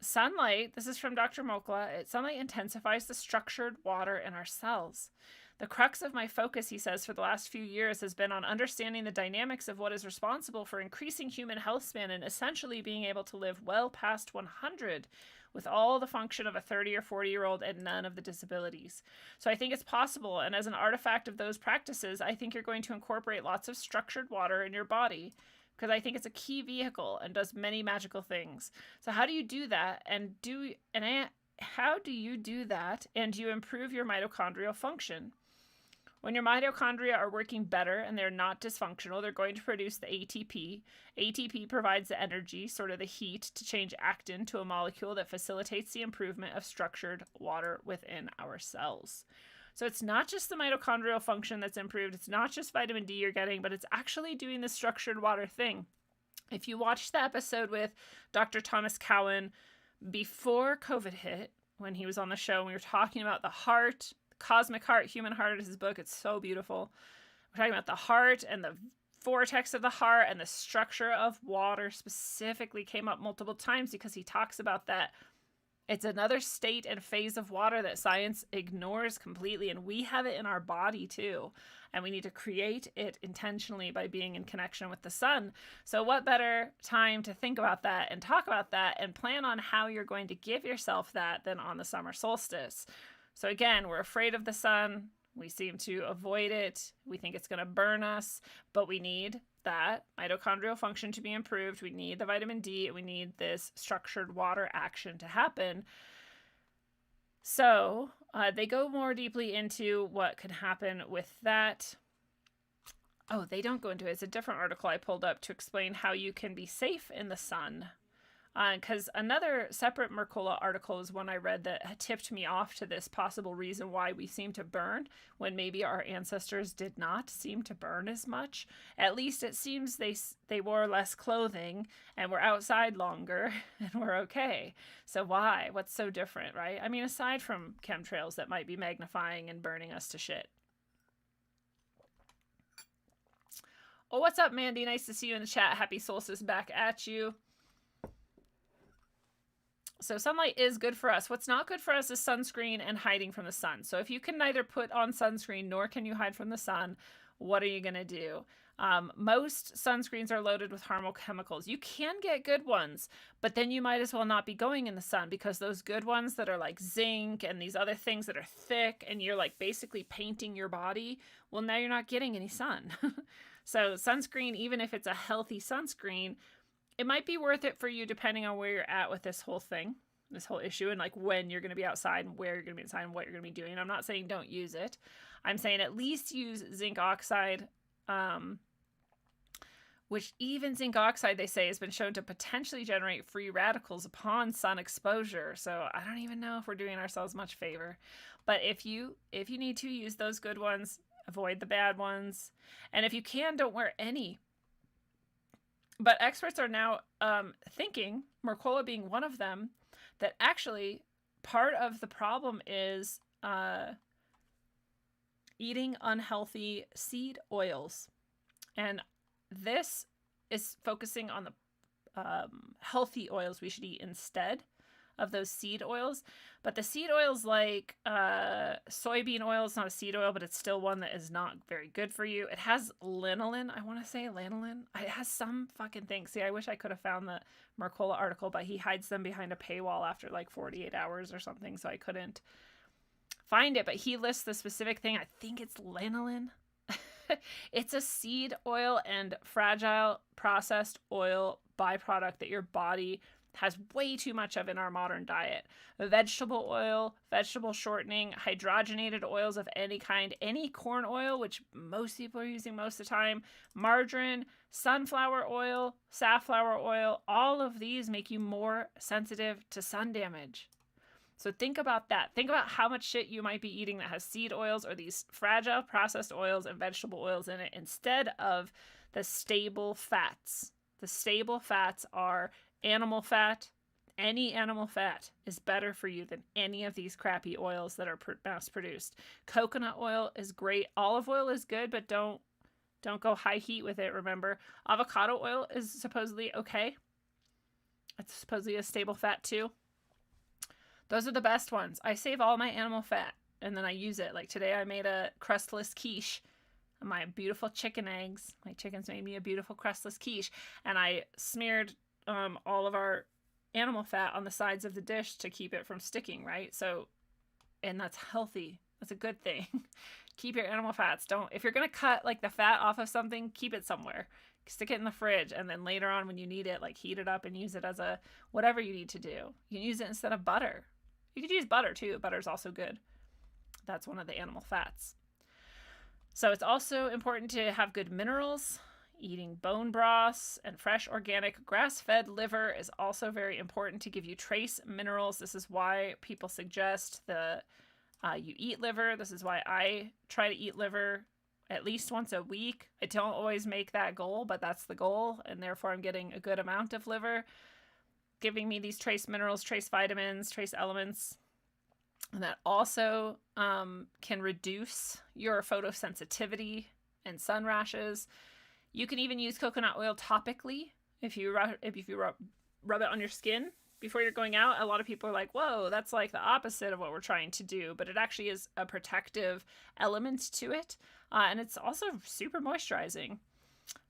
sunlight, this is from Dr. Mercola, sunlight intensifies the structured water in our cells. The crux of my focus, he says, for the last few years has been on understanding the dynamics of what is responsible for increasing human health span and essentially being able to live well past 100 with all the function of a 30 or 40-year-old and none of the disabilities. So I think it's possible, and as an artifact of those practices, I think you're going to incorporate lots of structured water in your body, because I think it's a key vehicle and does many magical things. So how do you do that? How do you do that and you improve your mitochondrial function? When your mitochondria are working better and they're not dysfunctional, they're going to produce the ATP. ATP provides the energy, sort of the heat, to change actin to a molecule that facilitates the improvement of structured water within our cells. So it's not just the mitochondrial function that's improved, it's not just vitamin D you're getting, but it's actually doing the structured water thing. If you watched the episode with Dr. Thomas Cowan before COVID hit, when he was on the show, we were talking about the heart, Cosmic Heart, Human Heart is his book. It's so beautiful. We're talking about the heart and the vortex of the heart, and the structure of water specifically came up multiple times because he talks about that. It's another state and phase of water that science ignores completely, and we have it in our body too. And we need to create it intentionally by being in connection with the sun. So what better time to think about that and talk about that and plan on how you're going to give yourself that than on the summer solstice? So again, we're afraid of the sun. We seem to avoid it. We think it's going to burn us, but we need that mitochondrial function to be improved. We need the vitamin D. We need this structured water action to happen. So they go more deeply into what can happen with that. Oh, they don't go into it. It's a different article I pulled up to explain how you can be safe in the sun. Because another separate Mercola article is one I read that tipped me off to this possible reason why we seem to burn when maybe our ancestors did not seem to burn as much. At least it seems they wore less clothing and were outside longer and were okay. So why? What's so different, right? I mean, aside from chemtrails that might be magnifying and burning us to shit. Oh, what's up, Mandy? Nice to see you in the chat. Happy solstice back at you. So sunlight is good for us. What's not good for us is sunscreen and hiding from the sun. So if you can neither put on sunscreen nor can you hide from the sun, what are you going to do? Most sunscreens are loaded with harmful chemicals. You can get good ones, but then you might as well not be going in the sun, because those good ones that are like zinc and these other things that are thick and you're like basically painting your body, well, now you're not getting any sun. So sunscreen, even if it's a healthy sunscreen, it might be worth it for you depending on where you're at with this whole thing, this whole issue, and like when you're going to be outside and where you're going to be inside and what you're going to be doing. I'm not saying don't use it. I'm saying at least use zinc oxide, which even zinc oxide, they say, has been shown to potentially generate free radicals upon sun exposure. So I don't even know if we're doing ourselves much favor. But if you need to use those good ones, avoid the bad ones. And if you can, don't wear any. But experts are now thinking, Mercola being one of them, that actually part of the problem is eating unhealthy seed oils. And this is focusing on the healthy oils we should eat instead of those seed oils. But the seed oils, like soybean oil, is not a seed oil, but it's still one that is not very good for you. It has lanolin. I want to say lanolin. It has some fucking thing. See, I wish I could have found the Mercola article, but he hides them behind a paywall after like 48 hours or something, so I couldn't find it. But he lists the specific thing. I think it's lanolin. It's a seed oil and fragile processed oil byproduct that your body has way too much of in our modern diet. Vegetable oil, vegetable shortening, hydrogenated oils of any kind, any corn oil, which most people are using most of the time, margarine, sunflower oil, safflower oil, all of these make you more sensitive to sun damage. So think about that. Think about how much shit you might be eating that has seed oils or these fragile processed oils and vegetable oils in it instead of the stable fats. The stable fats are animal fat. Any animal fat is better for you than any of these crappy oils that are mass produced. Coconut oil is great. Olive oil is good, but don't go high heat with it, remember. Avocado oil is supposedly okay. It's supposedly a stable fat too. Those are the best ones. I save all my animal fat and then I use it. Like today I made a crustless quiche. My beautiful chicken eggs. My chickens made me a beautiful crustless quiche. And I smeared all of our animal fat on the sides of the dish to keep it from sticking, right? So, and that's healthy. That's a good thing. Keep your animal fats. If you're going to cut like the fat off of something, keep it somewhere. Stick it in the fridge, and then later on when you need it, like heat it up and use it as a whatever you need to do. You can use it instead of butter. You could use butter too. Butter's also good. That's one of the animal fats. So it's also important to have good minerals. Eating bone broths and fresh organic grass-fed liver is also very important to give you trace minerals. This is why people suggest you eat liver. This is why I try to eat liver at least once a week. I don't always make that goal, but that's the goal, and therefore I'm getting a good amount of liver, giving me these trace minerals, trace vitamins, trace elements. And that also can reduce your photosensitivity and sun rashes. You can even use coconut oil topically if you rub it on your skin before you're going out. A lot of people are like, whoa, that's like the opposite of what we're trying to do. But it actually is a protective element to it. And it's also super moisturizing.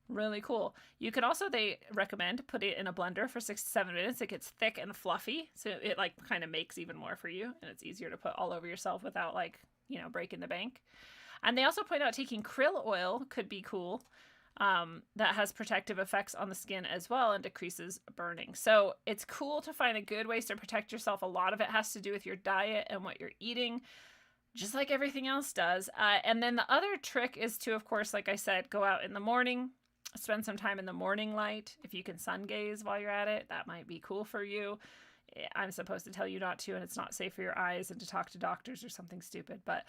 Really cool. You can also, they recommend, put it in a blender for 6 to 7 minutes. It gets thick and fluffy, so it like kind of makes even more for you, and it's easier to put all over yourself without like, breaking the bank. And they also point out taking krill oil could be cool. That has protective effects on the skin as well and decreases burning. So it's cool to find a good ways to protect yourself. A lot of it has to do with your diet and what you're eating, just like everything else does. And then the other trick is to, of course, like I said, go out in the morning. Spend some time in the morning light. If you can sun gaze while you're at it, that might be cool for you. I'm supposed to tell you not to, and it's not safe for your eyes, and to talk to doctors or something stupid. But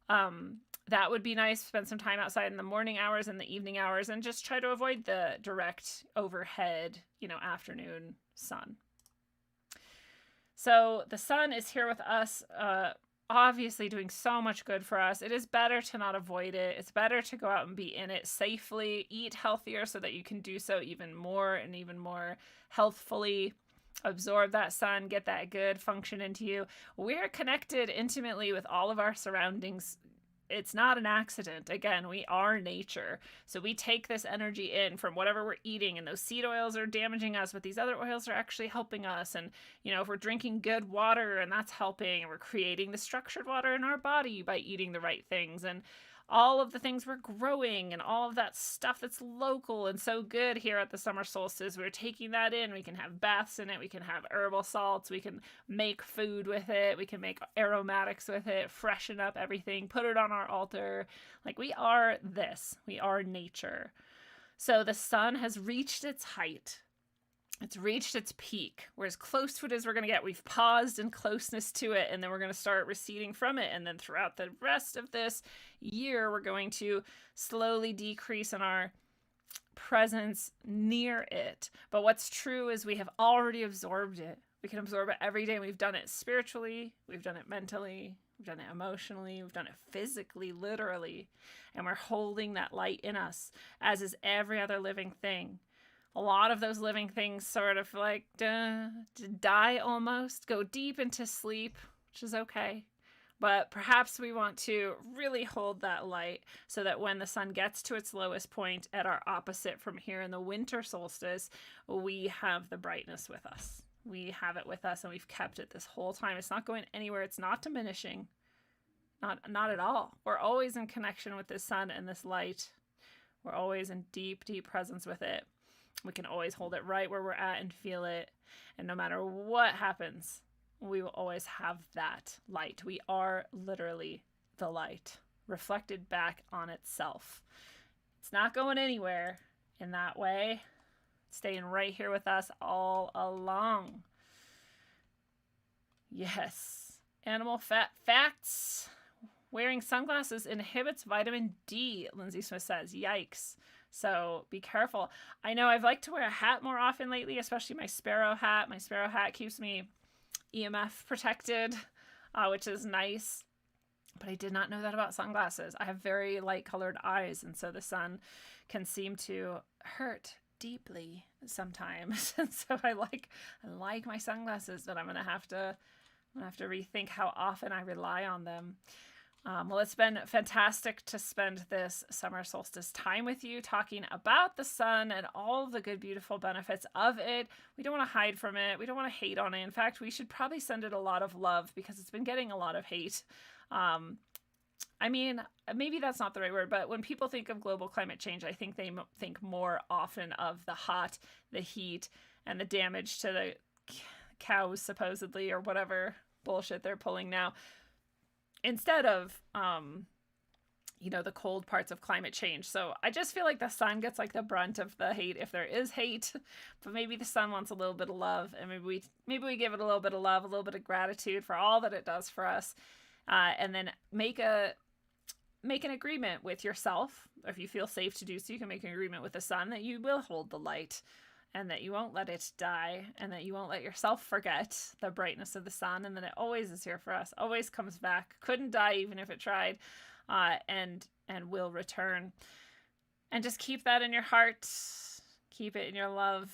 that would be nice. Spend some time outside in the morning hours and the evening hours, and just try to avoid the direct overhead, afternoon sun. So the sun is here with us, obviously doing so much good for us. It is better to not avoid it. It's better to go out and be in it safely, eat healthier so that you can do so even more healthfully, absorb that sun, get that good function into you. We're connected intimately with all of our surroundings. It's not an accident. Again, we are nature. So we take this energy in from whatever we're eating, and those seed oils are damaging us, but these other oils are actually helping us. And, if we're drinking good water and that's helping, and we're creating the structured water in our body by eating the right things, and all of the things we're growing and all of that stuff that's local and so good here at the summer solstice, we're taking that in. We can have baths in it. We can have herbal salts. We can make food with it. We can make aromatics with it, freshen up everything, put it on our altar. Like, we are this. We are nature. So the sun has reached its height. It's reached its peak. We're as close to it as we're going to get. We've paused in closeness to it, and then we're going to start receding from it. And then throughout the rest of this year, we're going to slowly decrease in our presence near it. But what's true is we have already absorbed it. We can absorb it every day. We've done it spiritually. We've done it mentally. We've done it emotionally. We've done it physically, literally. And we're holding that light in us, as is every other living thing. A lot of those living things sort of like die almost, go deep into sleep, which is okay. But perhaps we want to really hold that light so that when the sun gets to its lowest point at our opposite from here in the winter solstice, we have the brightness with us. We have it with us, and we've kept it this whole time. It's not going anywhere. It's not diminishing. Not at all. We're always in connection with this sun and this light. We're always in deep, deep presence with it. We can always hold it right where we're at and feel it. And no matter what happens, we will always have that light. We are literally the light reflected back on itself. It's not going anywhere in that way. It's staying right here with us all along. Yes. Animal fat facts. Wearing sunglasses inhibits vitamin D, Lindsay Smith says. Yikes. So be careful. I know I've liked to wear a hat more often lately, especially my sparrow hat. My sparrow hat keeps me EMF protected, which is nice. But I did not know that about sunglasses. I have very light colored eyes, and so the sun can seem to hurt deeply sometimes. And so I like my sunglasses, but I'm gonna have to rethink how often I rely on them. Well, it's been fantastic to spend this summer solstice time with you, talking about the sun and all of the good, beautiful benefits of it. We don't want to hide from it. We don't want to hate on it. In fact, we should probably send it a lot of love, because it's been getting a lot of hate. I mean, maybe that's not the right word, but when people think of global climate change, I think they think more often of the hot, the heat, and the damage to the cows, supposedly, or whatever bullshit they're pulling now, instead of the cold parts of climate change. So I just feel like the sun gets like the brunt of the hate, if there is hate, but maybe the sun wants a little bit of love, and maybe we give it a little bit of love, a little bit of gratitude for all that it does for us, and then make an agreement with yourself. If you feel safe to do so, you can make an agreement with the sun that you will hold the light, and that you won't let it die, and that you won't let yourself forget the brightness of the sun, and that it always is here for us, always comes back, couldn't die even if it tried, and will return. And just keep that in your heart, keep it in your love.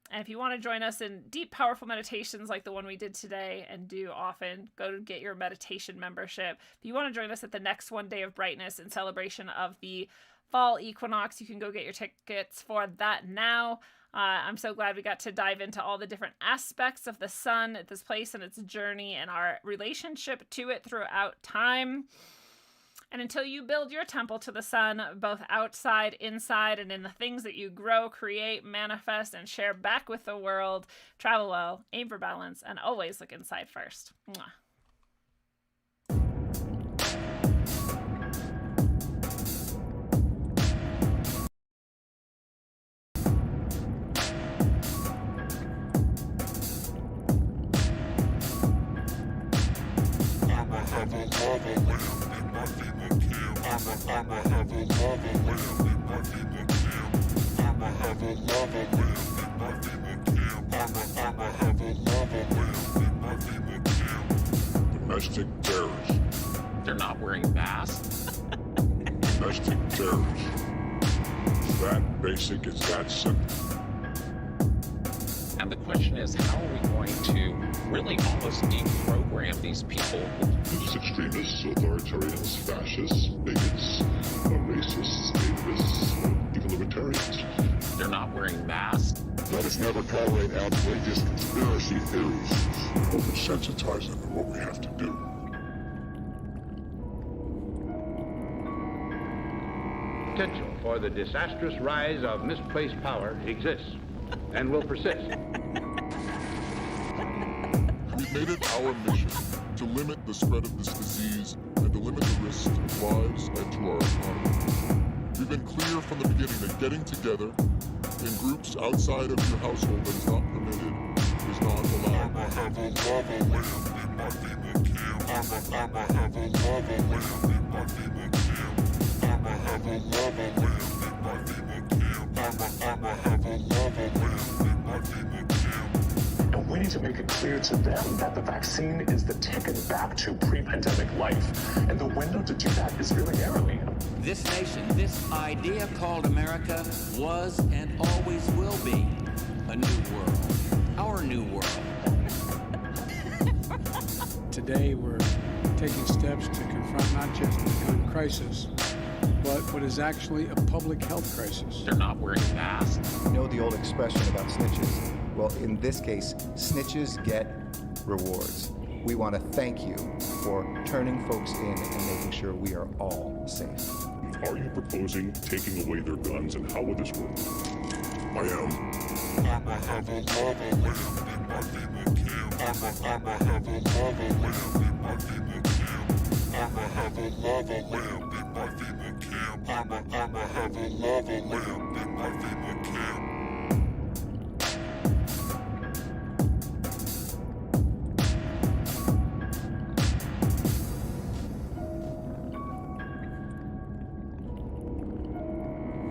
And if you want to join us in deep, powerful meditations like the one we did today and do often, go to get your meditation membership. If you want to join us at the next One Day of Brightness in celebration of the fall equinox, you can go get your tickets for that now. I'm so glad we got to dive into all the different aspects of the sun at this place and its journey and our relationship to it throughout time. And until you build your temple to the sun, both outside, inside, and in the things that you grow, create, manifest, and share back with the world, travel well, aim for balance, and always look inside first. Mwah. I'ma have a lava lamp in my FEMA camp. I'ma have a lava lamp in my FEMA camp. I'ma have a lava lamp in my FEMA camp. Domestic terrorists. They're not wearing masks. Domestic terrorists. It's that basic, it's that simple. And the question is, how are we going to really almost deprogram these people? These extremists, authoritarians, fascists, bigots, racists, nativists, even libertarians. They're not wearing masks. Let us never tolerate outrageous conspiracy theories. Oversensitize them to what we have to do. Potential for the disastrous rise of misplaced power exists and will persist. We've made it our mission to limit the spread of this disease and to limit the risk to lives and to our economy. We've been clear from the beginning that getting together in groups outside of your household that is not permitted is not allowed. I'ma have a lava lamp in my FEMA camp. I'ma have a lava lamp in my FEMA camp. I'ma have a lava lamp in my FEMA camp. I'ma have a lava lamp in my FEMA camp. And we need to make it clear to them that the vaccine is the ticket back to pre-pandemic life. And the window to do that is really narrowing. This nation, this idea called America, was and always will be a new world. Our new world. Today we're taking steps to confront not just the gun crisis, but what is actually a public health crisis. They're not wearing masks. You know the old expression about snitches? Well, in this case, snitches get rewards. We want to thank you for turning folks in and making sure we are all safe. Are you proposing taking away their guns, and how would this work? I am. I'ma have a lava lamp in my FEMA camp. I'ma have a lava lamp in my FEMA camp. I'ma have a lava lamp in my FEMA camp. I'ma have a lava lamp in my FEMA